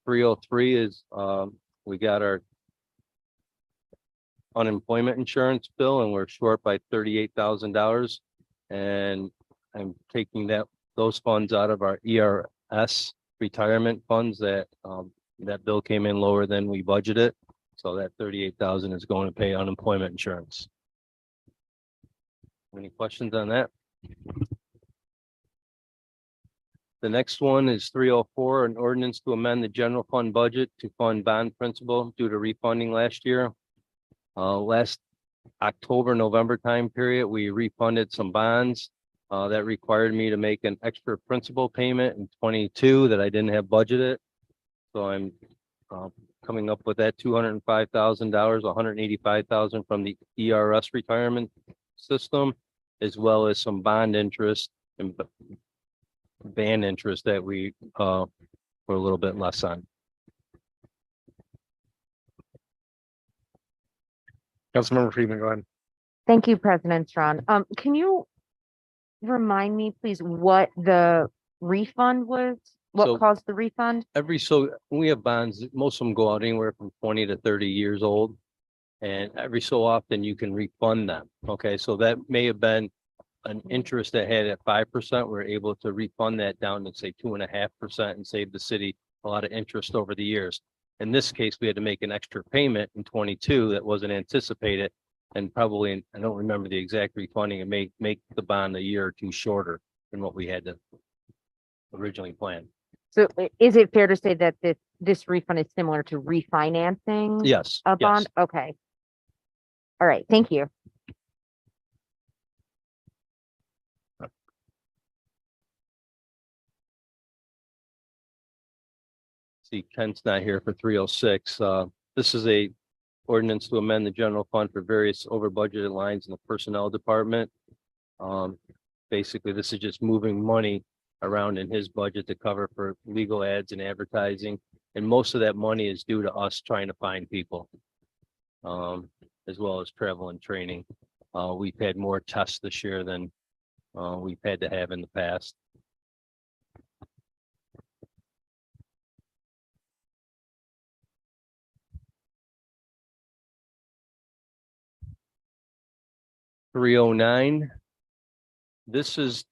303 is we got our unemployment insurance bill and we're short by $38,000. And I'm taking those funds out of our ERS retirement funds that bill came in lower than we budgeted. So that 38,000 is going to pay unemployment insurance. Any questions on that? The next one is 304, an ordinance to amend the general fund budget to fund bond principal due to refunding last year. Last October, November time period, we refunded some bonds that required me to make an extra principal payment in 22 that I didn't have budgeted. So I'm coming up with that $205,000, $185,000 from the ERS retirement system, as well as some bond interest and band interest that we were a little bit less on. Councilmember Freeman, go ahead. Thank you, President Strawn. Can you remind me, please, what the refund was? What So- caused the refund? When we have bonds, most of them go out anywhere from 20 to 30 years old. And every so often you can refund them. Okay, so that may have been an interest that had at 5%. We're able to refund that down to say 2.5% and save the city a lot of interest over the years. In this case, we had to make an extra payment in 22 that wasn't anticipated. And probably, I don't remember the exact refunding, it may make the bond a year or two shorter than what we had to originally planned. So is it fair to say that this refund is similar to refinancing? Yes. A yes. bond? Okay. All right, thank you. See, Kent's not here for 306. This is a ordinance to amend the general fund for various over budgeted lines in the personnel department. Basically, this is just moving money around in his budget to cover for legal ads and advertising. And most of that money is due to us trying to find people. As well as travel and training. We've had more tests this year than we've had to have in the past. $309. This is,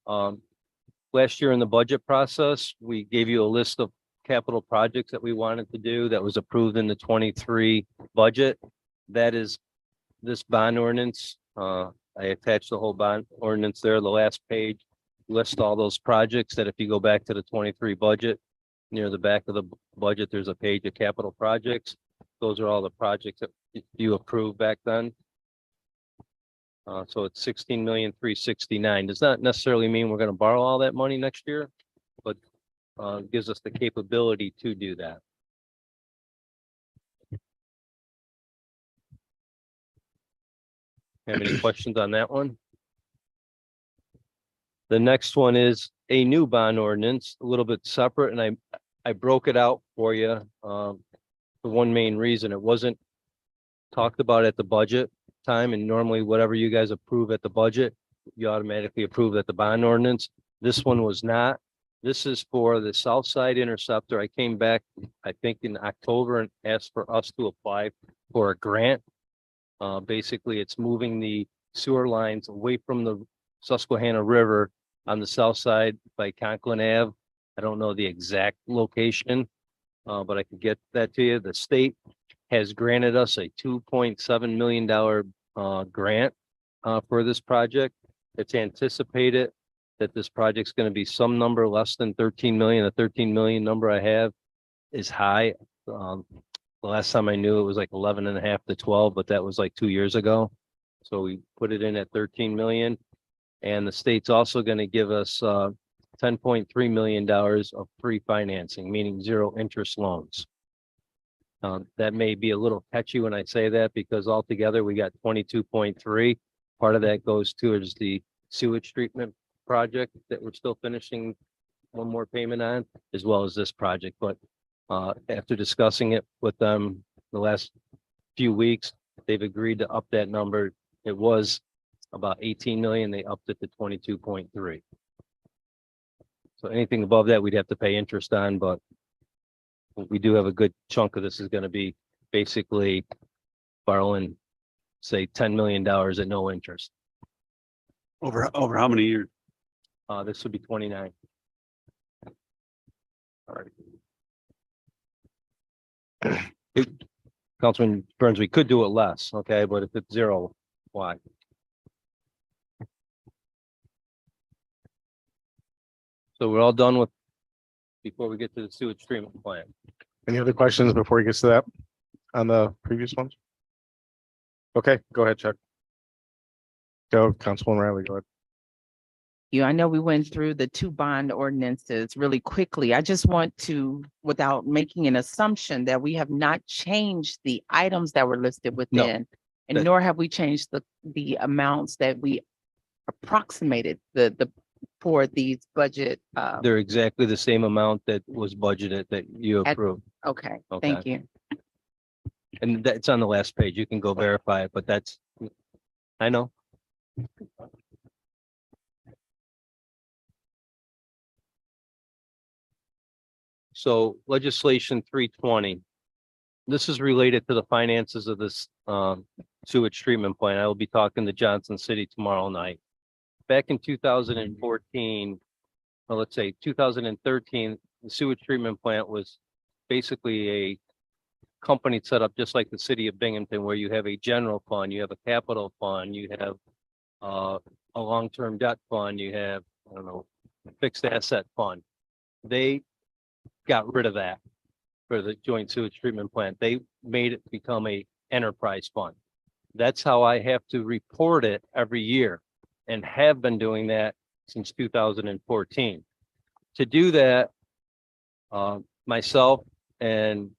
last year in the budget process, we gave you a list of capital projects that we wanted to do that was approved in the 23 budget. That is this bond ordinance. I attached the whole bond ordinance there. The last page lists all those projects that if you go back to the 23 budget, near the back of the budget, there's a page of capital projects. Those are all the projects that you approved back then. So it's 16,369,000. Does not necessarily mean we're going to borrow all that money next year, but gives us the capability to do that. Have any questions on that one? The next one is a new bond ordinance, a little bit separate, and I broke it out for you for one main reason. It wasn't talked about at the budget time, and normally whatever you guys approve at the budget, you automatically approve at the bond ordinance. This one was not. This is for the South Side Interceptor. I came back, I think in October, and asked for us to apply for a grant. Basically, it's moving the sewer lines away from the Susquehanna River on the south side by Conklin Ave. I don't know the exact location, but I can get that to you. The state has granted us a $2.7 million grant for this project. It's anticipated that this project's going to be some number less than 13 million. The 13 million number I have is high. The last time I knew it was like 11.5 to 12, but that was like 2 years ago. So we put it in at 13 million. And the state's also going to give us $10.3 million of free financing, meaning zero interest loans. That may be a little catchy when I say that because altogether we got 22.3. Part of that goes towards the sewage treatment project that we're still finishing one more payment on, as well as this project. But after discussing it with them the last few weeks, they've agreed to up that number. It was about 18 million. They upped it to 22.3. So anything above that, we'd have to pay interest on, but we do have a good chunk of this is going to be basically borrowing, say, $10 million at no interest. Over how many years? This would be 29. All right. Councilman Burns, we could do it less, okay, but if it's zero, why? So we're all done with, before we get to the sewage treatment plant. Any other questions before he gets to that on the previous ones? Okay, go ahead, Chuck. Go, Councilwoman Riley, go ahead. I know we went through the two bond ordinances really quickly. I just want to, without making an assumption that we have not changed the items that were listed within, and that- nor have we changed the amounts that we approximated the for these budget. They're exactly the same amount that was budgeted that you approved. Okay, Okay. thank you. And that's on the last page. You can go verify it, but that's, I know. So legislation 320. This is related to the finances of this sewage treatment plant. I will be talking to Johnson City tomorrow night. Back in 2014, well, let's say 2013, the sewage treatment plant was basically a company set up just like the city of Binghamton, where you have a general fund, you have a capital fund, you have a long-term debt fund, you have, I don't know, a fixed asset fund. They got rid of that for the joint sewage treatment plant. They made it become a enterprise fund. That's how I have to report it every year and have been doing that since 2014. To do that, myself and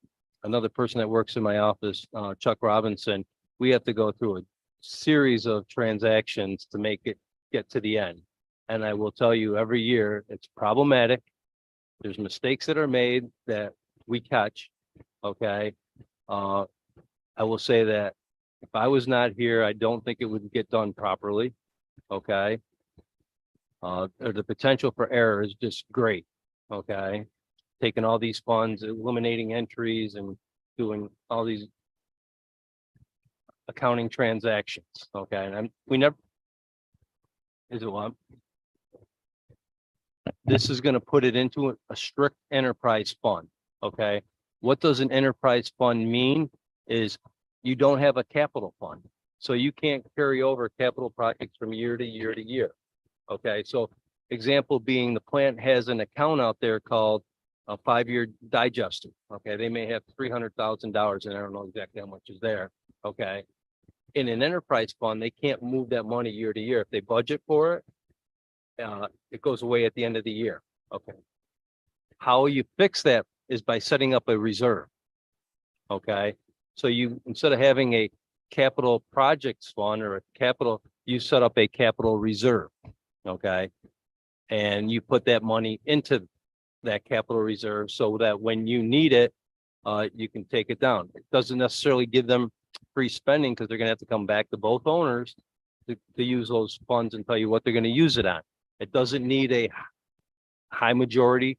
another person that works in my office, Chuck Robinson, we have to go through a series of transactions to make it get to the end. And I will tell you, every year, it's problematic. There's mistakes that are made that we catch, okay? I will say that if I was not here, I don't think it would get done properly, okay? Or the potential for error is just great, okay? Taking all these funds, eliminating entries and doing all these accounting transactions, okay? And we never, is it what? This is gonna put it into a strict enterprise fund, okay? What does an enterprise fund mean? Is you don't have a capital fund. So you can't carry over capital projects from year to year to year. Okay, so example being the plant has an account out there called a 5-year digester. Okay, they may have $300,000 and I don't know exactly how much is there. Okay. In an enterprise fund, they can't move that money year to year. If they budget for it, it goes away at the end of the year. Okay. How you fix that is by setting up a reserve. Okay. So you, instead of having a capital projects fund or a capital, you set up a capital reserve. Okay. And you put that money into that capital reserve so that when you need it, you can take it down. It doesn't necessarily give them free spending because they're gonna have to come back to both owners to use those funds and tell you what they're gonna use it on. It doesn't need a high majority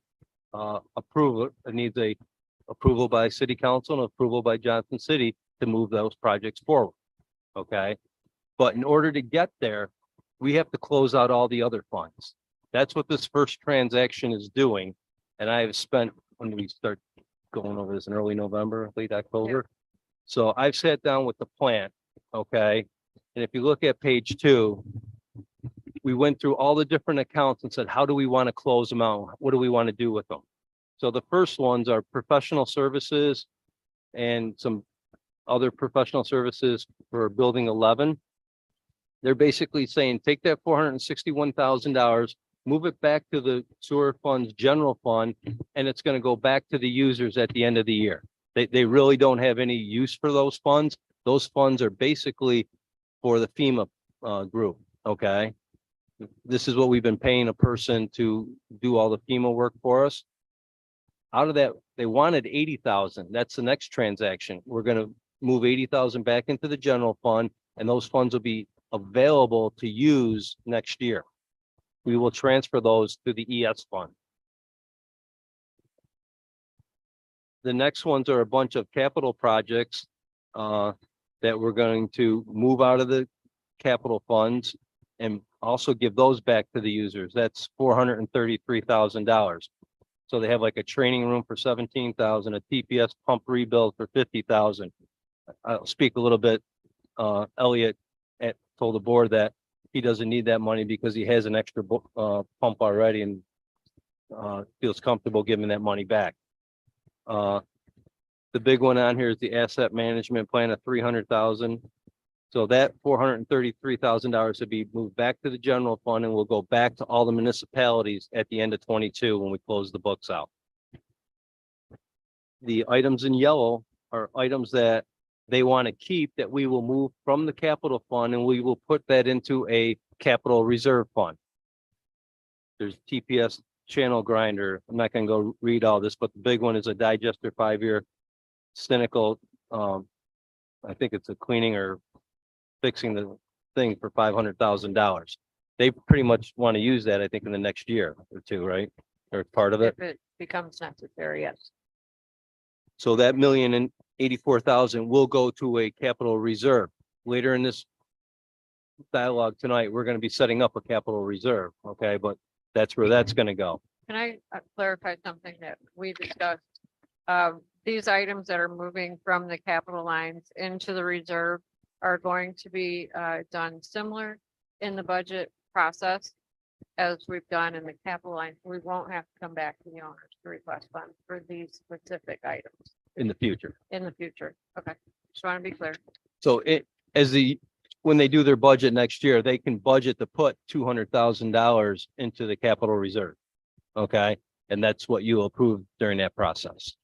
approval. It needs a approval by city council and approval by Johnson City to move those projects forward. Okay. But in order to get there, we have to close out all the other funds. That's what this first transaction is doing. And I have spent, when we start going over this in early November, late October. So I've sat down with the plant. Okay. And if you look at page 2, we went through all the different accounts and said, how do we want to close them out? What do we want to do with them? So the first ones are professional services and some other professional services for building 11. They're basically saying, take that $461,000, move it back to the sewer fund's general fund, and it's going to go back to the users at the end of the year. They really don't have any use for those funds. Those funds are basically for the FEMA group. Okay. This is what we've been paying a person to do all the FEMA work for us. Out of that, they wanted 80,000. That's the next transaction. We're going to move 80,000 back into the general fund, and those funds will be available to use next year. We will transfer those to the ES fund. The next ones are a bunch of capital projects that we're going to move out of the capital funds and also give those back to the users. That's $433,000. So they have like a training room for 17,000, a TPS pump rebuild for 50,000. I'll speak a little bit. Elliot told the board that he doesn't need that money because he has an extra pump already and feels comfortable giving that money back. The big one on here is the asset management plan of 300,000. So that $433,000 to be moved back to the general fund and will go back to all the municipalities at the end of 22 when we close the books out. The items in yellow are items that they want to keep that we will move from the capital fund and we will put that into a capital reserve fund. There's TPS channel grinder. I'm not going to go read all this, but the big one is a digester 5-year cynical. I think it's a cleaning or fixing the thing for $500,000. They pretty much want to use that, I think, in the next year or two, right? Or part of it. If it becomes necessary, yes. So that $1,084,000 will go to a capital reserve. Later in this dialogue tonight, we're going to be setting up a capital reserve. Okay, but that's where that's going to go. Can I clarify something that we discussed? These items that are moving from the capital lines into the reserve are going to be done similar in the budget process as we've done in the capital line. We won't have to come back to the owners to request funds for these specific items In the future. in the future. Okay, just want to be clear. So when they do their budget next year, they can budget to put $200,000 into the capital reserve. Okay, and that's what you approve during that process.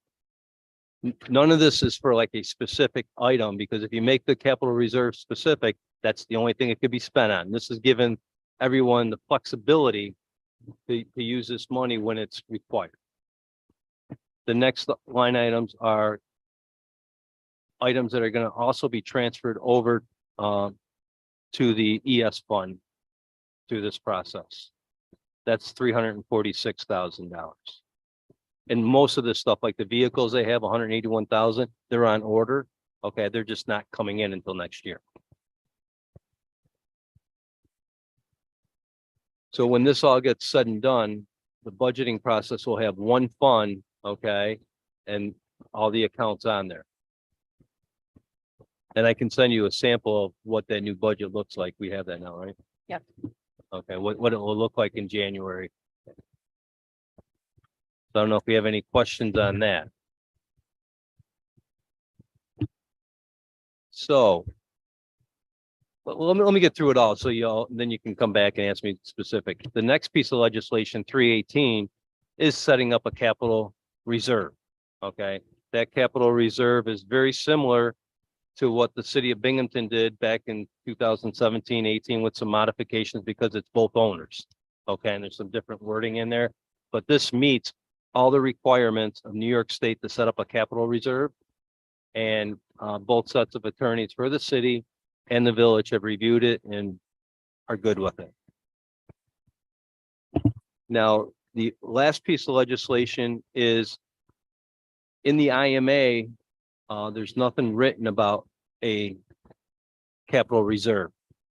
None of this is for like a specific item, because if you make the capital reserve specific, that's the only thing it could be spent on. This is given everyone the flexibility to use this money when it's required. The next line items are items that are going to also be transferred over to the ES fund through this process. That's $346,000. And most of this stuff, like the vehicles they have, 181,000, they're on order. Okay, they're just not coming in until next year. So when this all gets said and done, the budgeting process will have one fund, okay, and all the accounts on there. And I can send you a sample of what that new budget looks like. We have that now, right? Yep. Okay, what it will look like in January. So I don't know if we have any questions on that. So. Well, let me get through it all, so then you can come back and ask me specific. The next piece of legislation, 318, is setting up a capital reserve. Okay, that capital reserve is very similar to what the city of Binghamton did back in 2017, 18 with some modifications because it's both owners. Okay, and there's some different wording in there, but this meets all the requirements of New York State to set up a capital reserve. And both sets of attorneys for the city and the village have reviewed it and are good with it. Now, the last piece of legislation is in the IMA, there's nothing written about a capital reserve.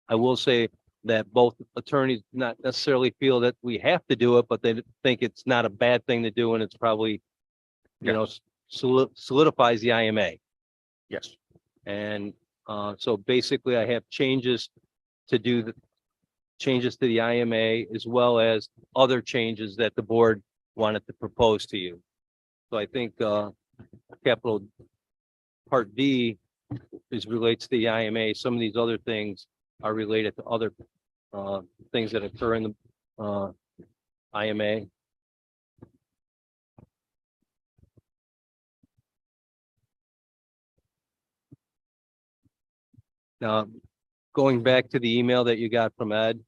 I will say that both attorneys not necessarily feel that we have to do it, but they think it's not a bad thing to do, and it's probably, you know, solidifies the IMA. Yes. And so basically I have changes to do the changes to the IMA as well as other changes that the board wanted to propose to you. So I think capital part B is relates to the IMA. Some of these other things are related to other things that occur in the IMA. Now, going back to the email that you got from Ed,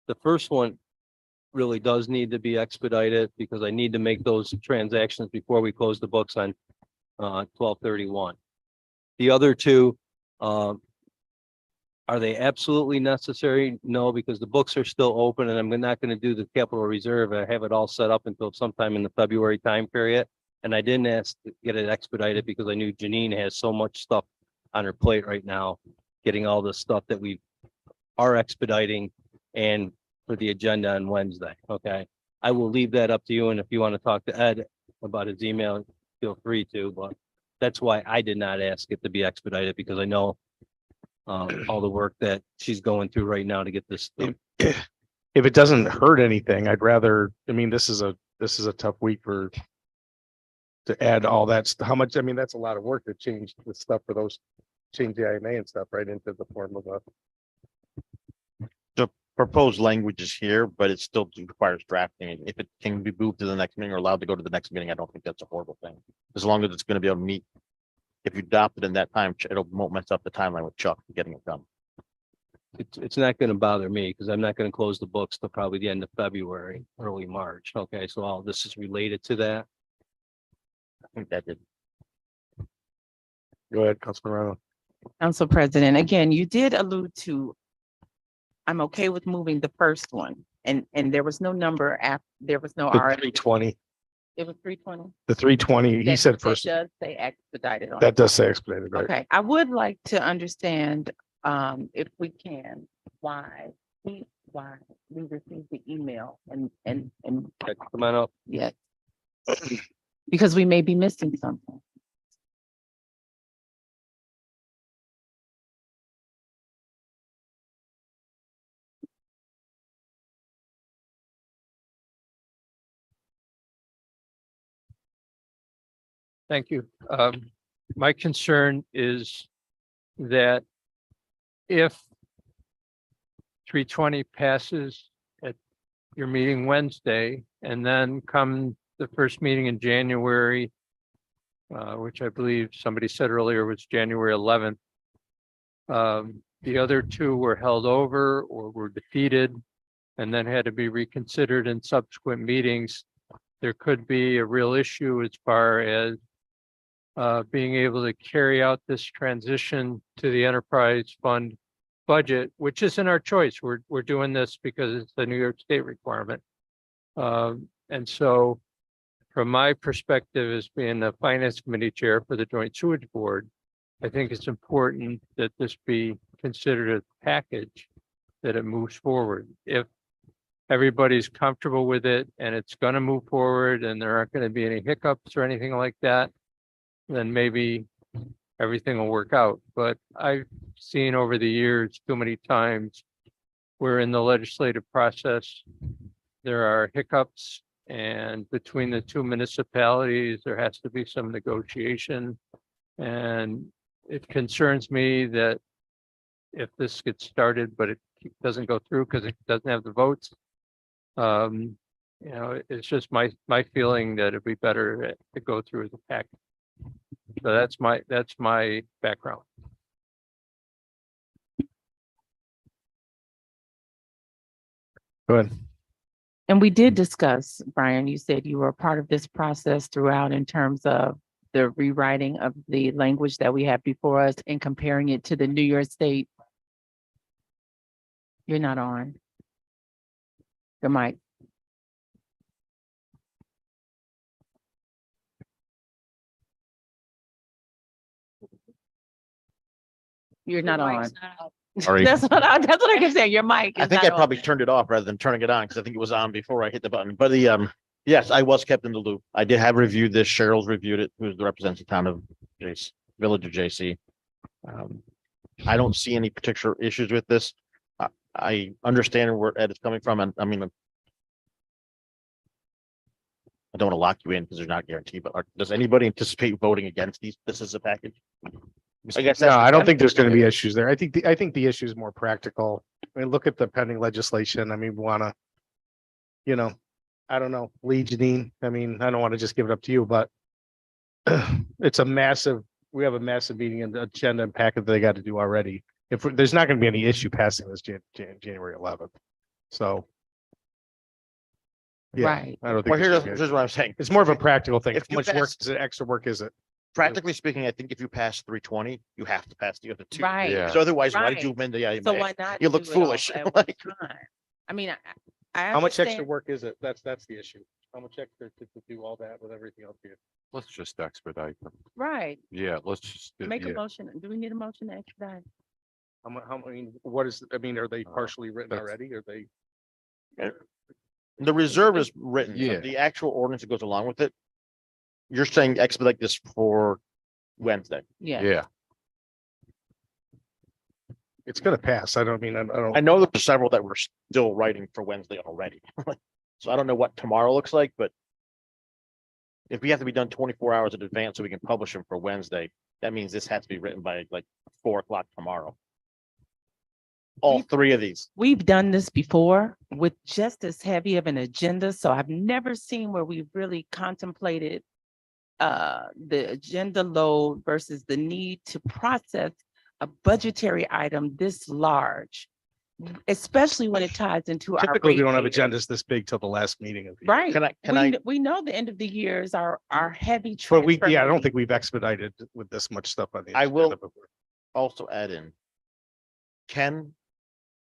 the first one really does need to be expedited because I need to make those transactions before we close the books on 12/31. The other two, are they absolutely necessary? No, because the books are still open and I'm not going to do the capital reserve. I have it all set up until sometime in the February time period. And I didn't ask to get it expedited because I knew Janine has so much stuff on her plate right now, getting all the stuff that we are expediting and for the agenda on Wednesday. Okay. I will leave that up to you. And if you want to talk to Ed about his email, feel free to, but that's why I did not ask it to be expedited because I know all the work that she's going through right now to get this. If it doesn't hurt anything, I'd rather, I mean, this is a tough week to add all that. How much, I mean, that's a lot of work to change the stuff for those, change the IMA and stuff right into the form of a. The proposed language is here, but it still requires drafting. If it can be moved to the next meeting or allowed to go to the next meeting, I don't think that's a horrible thing. As long as it's going to be able to meet. If you adopt it in that time, won't mess up the timeline with Chuck getting it done. It's not going to bother me because I'm not going to close the books till probably the end of February, early March. Okay, so all this is related to that. I think that did. Go ahead, Councilman Ryan. Council President, again, you did allude to, I'm okay with moving the first one, and there was no number after, there was no The R. 320, It was 320. the 320, he said first, That does say expedited on it. that does say expedited, right? Okay, I would like to understand, if we can, why we received the email and Come on up. yes. Because we may be missing something. Thank you. My concern is that if 320 passes at your meeting Wednesday, and then come the first meeting in January, which I believe somebody said earlier was January 11th, the other two were held over or were defeated. and then had to be reconsidered in subsequent meetings, there could be a real issue as far as being able to carry out this transition to the enterprise fund budget, which isn't our choice. We're doing this because it's a New York State requirement. And so from my perspective as being the finance committee chair for the Joint Sewage Board, I think it's important that this be considered a package, that it moves forward. If everybody's comfortable with it and it's going to move forward and there aren't going to be any hiccups or anything like that, then maybe everything will work out. But I've seen over the years too many times where in the legislative process, there are hiccups, and between the two municipalities, there has to be some negotiation. And it concerns me that if this gets started, but it doesn't go through because it doesn't have the votes, it's just my feeling that it'd be better to go through as a package. So that's my background. Go ahead. And we did discuss, Brian, you said you were a part of this process throughout in terms of the rewriting of the language that we have before us and comparing it to the New York State. You're not on. Your mic. You're not on. Sorry. That's what I can say. Your mic I is think not I on. probably turned it off rather than turning it on because I think it was on before I hit the button. But yes, I was kept in the loop. I did have reviewed this. Cheryl's reviewed it, who's the representative town of Village of JC. I don't see any particular issues with this. I understand where Ed is coming from, and I mean, I don't want to lock you in because they're not guaranteed. But does anybody anticipate voting against these? This is a package. I guess No, that's I the don't think there's going to be question. issues there. I think the issue is more practical. I mean, look at the pending legislation. I mean, we want to, I don't know, Legionine. I mean, I don't want to just give it up to you, but it's we have a massive meeting and agenda and packet that they got to do already. There's not going to be any issue passing this January 11th. So. Yeah, Right. I don't think. Well, here's what I'm saying. It's more of a practical thing. If How you much work pass- is it? Extra work is it? Practically speaking, I think if you pass 320, you have to pass the other two. Right. Yeah. So otherwise, why did you Right. amend the? So why not? You look do it all foolish. at one Like- time? I mean, I How much extra understand- work is it? That's the issue. How much extra to do all that with everything else here? Let's just expedite them. Right. Yeah, let's just. Make a yeah. motion. Do we need a motion to expedite? What is, I mean, are they partially written that's- already? Are they? The reserve is written. Yeah. The actual ordinance that goes along with it. You're saying expedite this for Wednesday. Yeah. Yeah, It's gonna pass. I don't. I know there's several that we're still writing for Wednesday already. So I don't know what tomorrow looks like, but if we have to be done 24 hours in advance so we can publish them for Wednesday, that means this has to be written by like 4 o'clock tomorrow. All three of these. We've done this before with just as heavy of an agenda, so I've never seen where we really contemplated the agenda load versus the need to process a budgetary item this large, especially when it ties into our. Typically, we don't have ratepayers. agendas this big till the last meeting of the year. Right. Can I, We know the end of the years are heavy. But I transfer don't meetings. think we've expedited with this much stuff on the. I will- agenda before. also add in. Ken,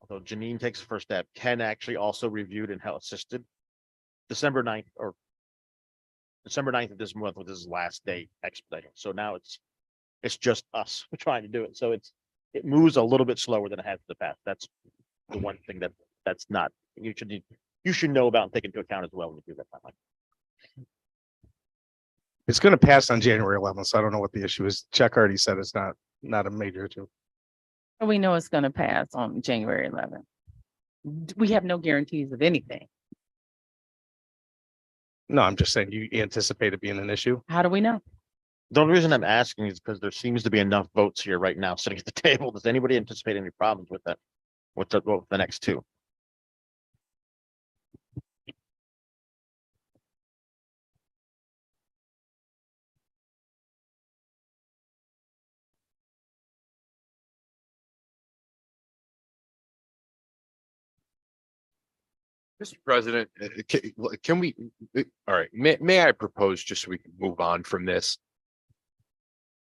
although Janine takes the first step, Ken actually also reviewed and helped assisted. December 9th of this month was his last day expediting. So now it's just us trying to do it. So it moves a little bit slower than it has in the past. That's the one thing that's not, you should know about and take into account as well when you do that timeline. It's gonna pass on January 11th, so I don't know what the issue is. Chuck already said it's not a major issue. We know it's gonna pass on January 11th. We have no guarantees of anything. No, I'm just saying you anticipate it being an issue. How do we know? The only reason I'm asking is because there seems to be enough votes here right now sitting at the table. Does anybody anticipate any problems with that? With the next two? Mr. President, can we, all right, may I propose, just so we can move on from this?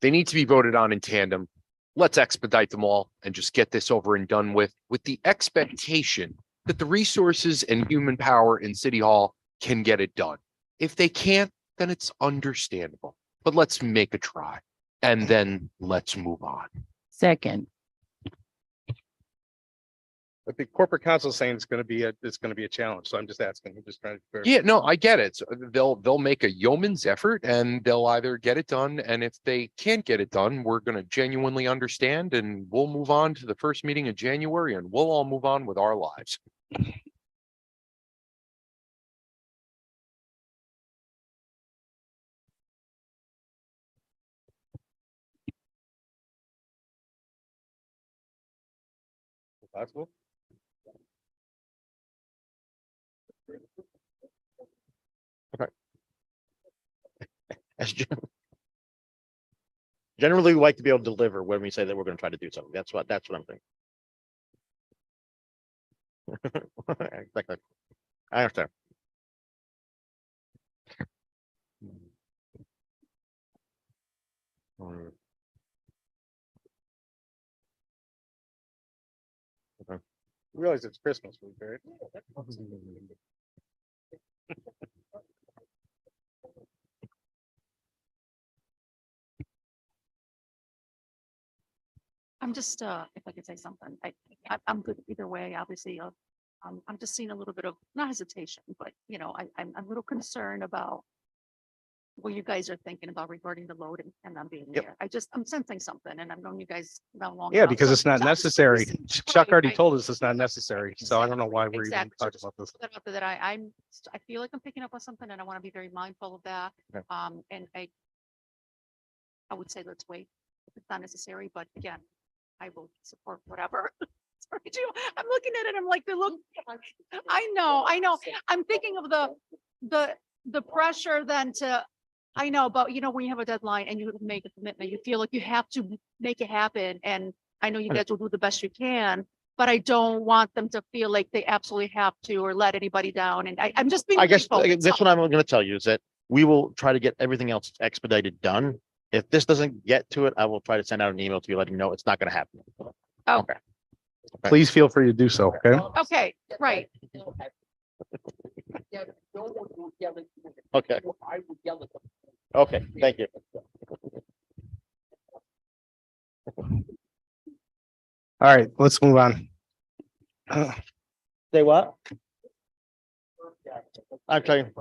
They need to be voted on in tandem. Let's expedite them all and just get this over and done with the expectation that the resources and human power in City Hall can get it done. If they can't, then it's understandable, but let's make a try and then let's move on. Second, But the corporate council is saying it's gonna be a challenge, so I'm just asking, I'm just trying to. Yeah, no, I get it. So they'll make a yeoman's effort and they'll either get it done. And if they can't get it done, we're gonna genuinely understand and we'll move on to the first meeting in January and we'll all move on with our lives. Possible? As generally, we like to be able to deliver when we say that we're going to try to do something. That's what I'm thinking. Exactly. I understand. Realize it's Christmas week, right? I'm just, if I could say something, I'm good either way, obviously, I'm just seeing a little bit of, not hesitation, but, you know, I'm a little concerned about what you guys are thinking about regarding the load and I'm being Yep. there. I'm sensing something and I've known you guys not long. Yeah, enough, because so it's not I'm just necessary. curious. Chuck Right, already right. told us it's not necessary, so I don't know why we're even Exactly. So talking just about this. put that out there that I feel like I'm picking up on something and I want to be very mindful of that. Okay. And I would say let's wait if it's not necessary, but again, I will support whatever. Sorry, Gio. I'm looking at it, I'm like, look, I know. I'm thinking of the pressure then to, I know, but you know, when you have a deadline and you make a commitment, you feel like you have to make it happen. And I know you guys will do the best you can, but I don't want them to feel like they absolutely have to or let anybody down. And I'm just being. I guess mindful. that's what I'm going to tell you is that we will try to get everything else expedited done. If this doesn't get to it, I will try to send out an email to you letting you know it's not going to happen. Oh. Okay. Please feel free to do so, okay? Okay, right. Okay. Okay, thank you. All right, let's move on. Say what? I'm telling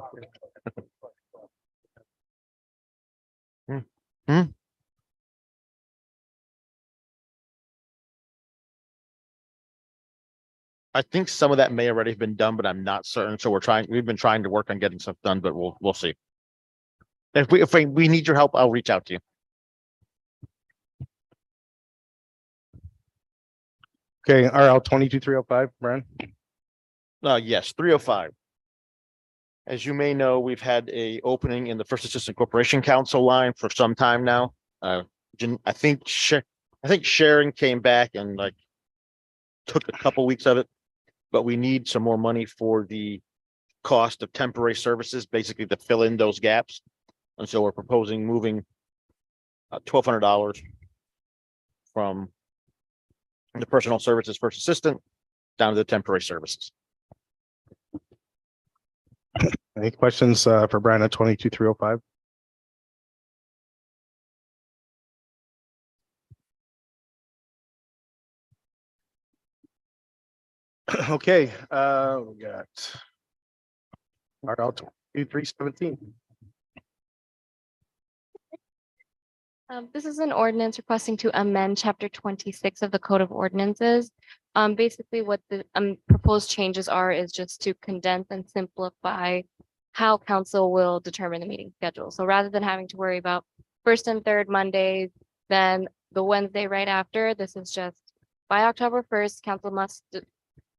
you. Hmm? I think some of that may already have been done, but I'm not certain. So we've been trying to work on getting stuff done, but we'll see. If we need your help, I'll reach out to you. Okay, RL 22305, Brian. Yes, 305. As you may know, we've had a opening in the First Assistant Corporation Council line for some time now. I think Sharon came back and like took a couple weeks of it, but we need some more money for the cost of temporary services, basically to fill in those gaps. And so we're proposing moving $1,200 from the personal services first assistant down to the temporary services. Any questions for Brian at 22305? Okay, we got RL 22317. This is an ordinance requesting to amend chapter 26 of the Code of Ordinances. Basically what the proposed changes are is just to condense and simplify how council will determine the meeting schedule. So rather than having to worry about first and third Mondays, then the Wednesday right after, this is just by October 1st, council must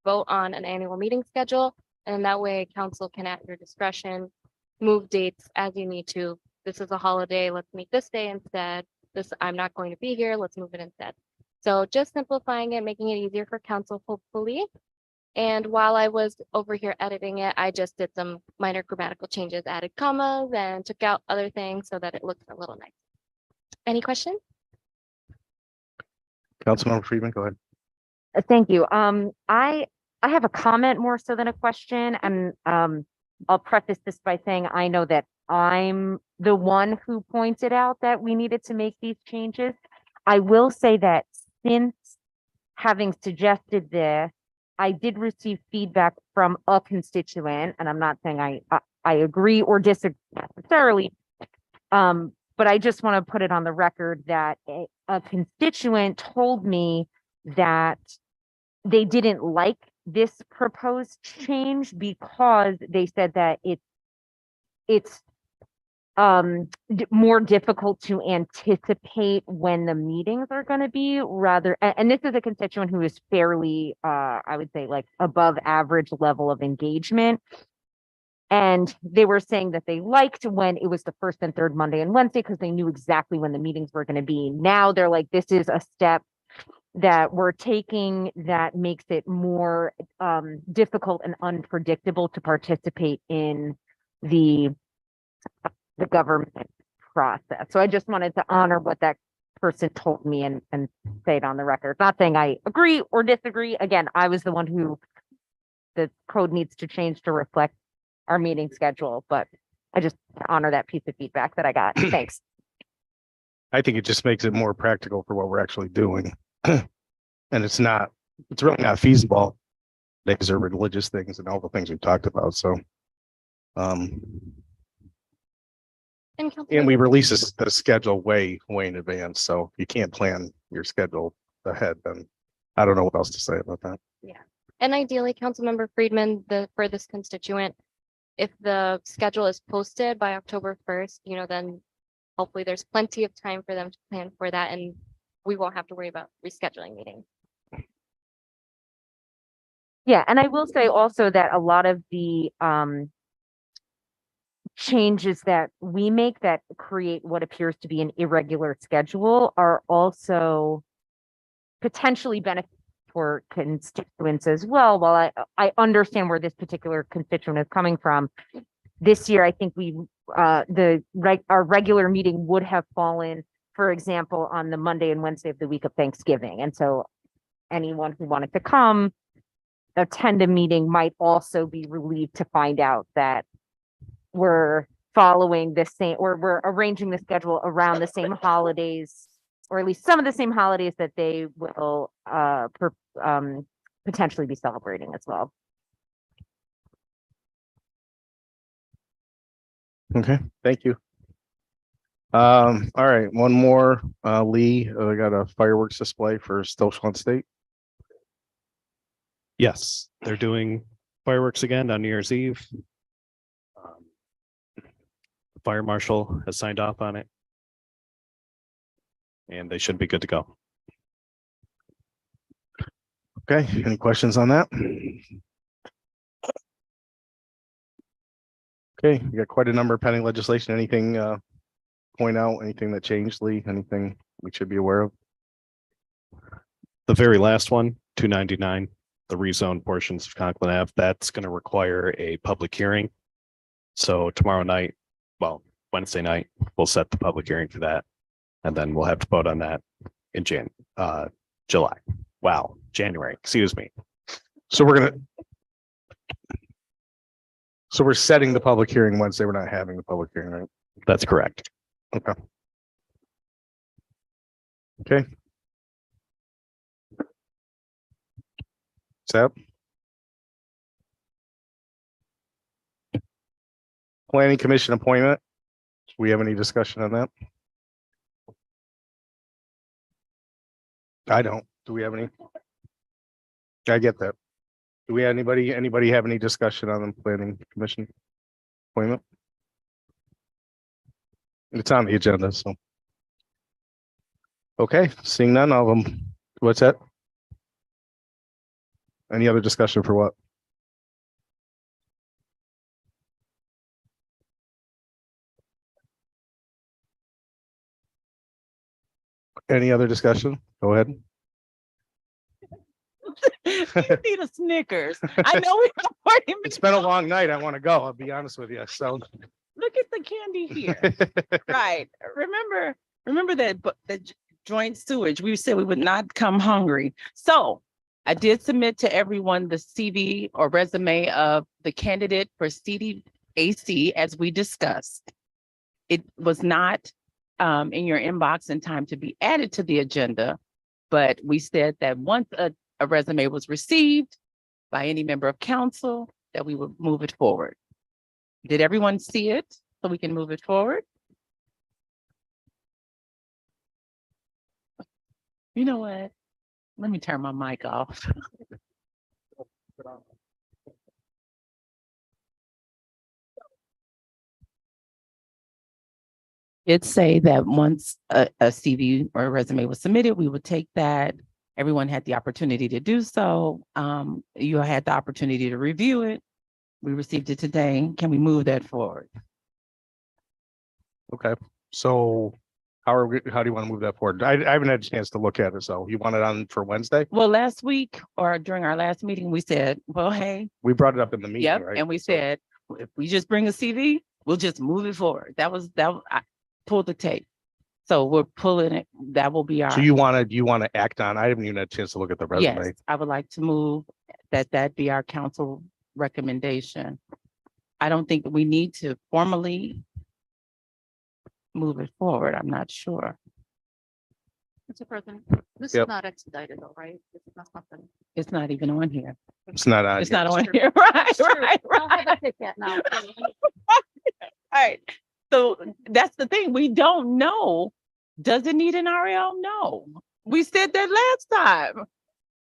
vote on an annual meeting schedule. And that way council can at your discretion move dates as you need to. This is a holiday, let's meet this day instead. This, I'm not going to be here, let's move it instead. So just simplifying it, making it easier for council, hopefully. And while I was over here editing it, I just did some minor grammatical changes, added commas and took out other things so that it looked a little nice. Any questions? Councilmember Friedman, go ahead. Thank you. I have a comment more so than a question, and I'll preface this by saying I know that I'm the one who pointed out that we needed to make these changes. I will say that since having suggested this, I did receive feedback from a constituent, and I'm not saying I agree or disagree necessarily. But I just want to put it on the record that a constituent told me that they didn't like this proposed change because they said that it's more difficult to anticipate when the meetings are going to be rather, and this is a constituent who is fairly, I would say like above average level of engagement. And they were saying that they liked when it was the first and third Monday and Wednesday because they knew exactly when the meetings were going to be. Now they're like, this is a step that we're taking that makes it more difficult and unpredictable to participate in the government process. So I just wanted to honor what that person told me and say it on the record. Not saying I agree or disagree. Again, I was the one who the code needs to change to reflect our meeting schedule, but I just honor that piece of feedback that I got. Thanks. I think it just makes it more practical for what we're actually doing. And it's really not feasible. These are religious things and all the things we've talked about. So, and we release the schedule way in advance. So if you can't plan your schedule ahead, then I don't know what else to say about that. Yeah. And ideally, Councilmember Friedman, for this constituent, if the schedule is posted by October 1st, then hopefully there's plenty of time for them to plan for that and we won't have to worry about rescheduling meetings. Yeah, and I will say also that a lot of the changes that we make that create what appears to be an irregular schedule are also potentially beneficial for constituents as well. While I understand where this particular constituent is coming from, this year I think our regular meeting would have fallen, for example, on the Monday and Wednesday of the week of Thanksgiving, and so anyone who wanted to come attend a meeting might also be relieved to find out that we're following the same, or we're arranging the schedule around the same holidays, or at least some of the same holidays that they will potentially be celebrating as well. Okay, thank you. All right, one more, Lee, I got a fireworks display for Stillwater State. Yes, they're doing fireworks again on New Year's Eve. The fire marshal has signed off on it. And they should be good to go. Okay, any questions on that? Okay, we got quite a number of pending legislation. Anything point out, anything that changed, Lee? Anything we should be aware of? The very last one, 299, the rezone portions of Conklin Ave, that's going to require a public hearing. So tomorrow night, well, Wednesday night, we'll set the public hearing for that. And then we'll have to vote on that in July. Wow, January, excuse me. So we're setting the public hearing Wednesday. We're not having the public hearing, right? That's correct. Okay. Okay. So. Planning Commission appointment. Do we have any discussion on that? I don't. Do we have any? I get that. Do we have anybody have any discussion on the Planning Commission appointment? It's on the agenda, so. Okay, seeing none of them. What's that? Any other discussion for what? Any other discussion? Go ahead. You need a Snickers. I know we're recording. It's been a long night. I want to go. I'll be honest with you. So. Look at the candy here. Right. Remember that, the joint sewage, we said we would not come hungry. So I did submit to everyone the CV or resume of the candidate for CDAC as we discussed. It was not in your inbox in time to be added to the agenda, but we said that once a resume was received by any member of council, that we would move it forward. Did everyone see it so we can move it forward? You know what? Let me turn my mic off. It'd say that once a CV or a resume was submitted, we would take that. Everyone had the opportunity to do so. You had the opportunity to review it. We received it today. Can we move that forward? Okay, so how do you want to move that forward? I haven't had a chance to look at it, so you want it on for Wednesday? Well, last week or during our last meeting, we said, well, hey, We brought it up in the meeting, yep, right? and we said, if we just bring a CV, we'll just move it forward. I pulled the tape. So we're pulling it. That will be our. So you want to act on, I haven't even had a chance to look at the resume. Yes, I would like to move that be our council recommendation. I don't think we need to formally move it forward. I'm not sure. Mr. President, this Yep. is not expedited though, right? This is not something. It's not even on here. It's not on. It's here. not on here. Right, right, I'll have right. a Kit Kat now. Right. So that's the thing. We don't know. Does it need an RL? No. We said that last time.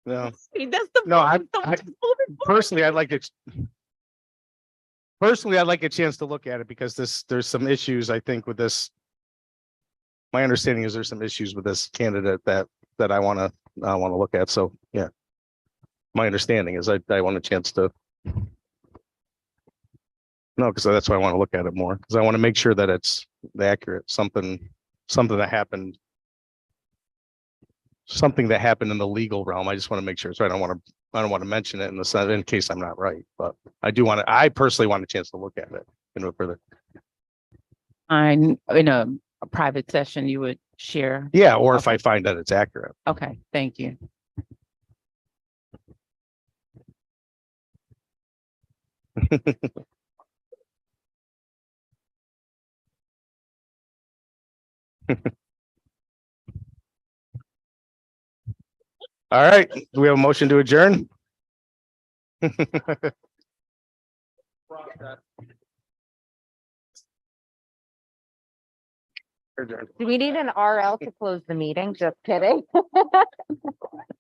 No, See, that's the. No, point. So I- just move it forward. personally, I'd like a chance to look at it because there's some issues, I think, with this. My understanding is there's some issues with this candidate that I want to look at. So, yeah. My understanding is I want a chance to. No, because that's why I want to look at it more, because I want to make sure that it's accurate, something that happened. Something that happened in the legal realm. I just want to make sure it's right. I don't want to mention it in case I'm not right, but I personally want a chance to look at it, further. In a private session, you would share. Yeah, or if I find that it's accurate. Okay, thank you. All right, do we have a motion to adjourn? Adjourn. Do we need an RL to close the meeting? Just kidding.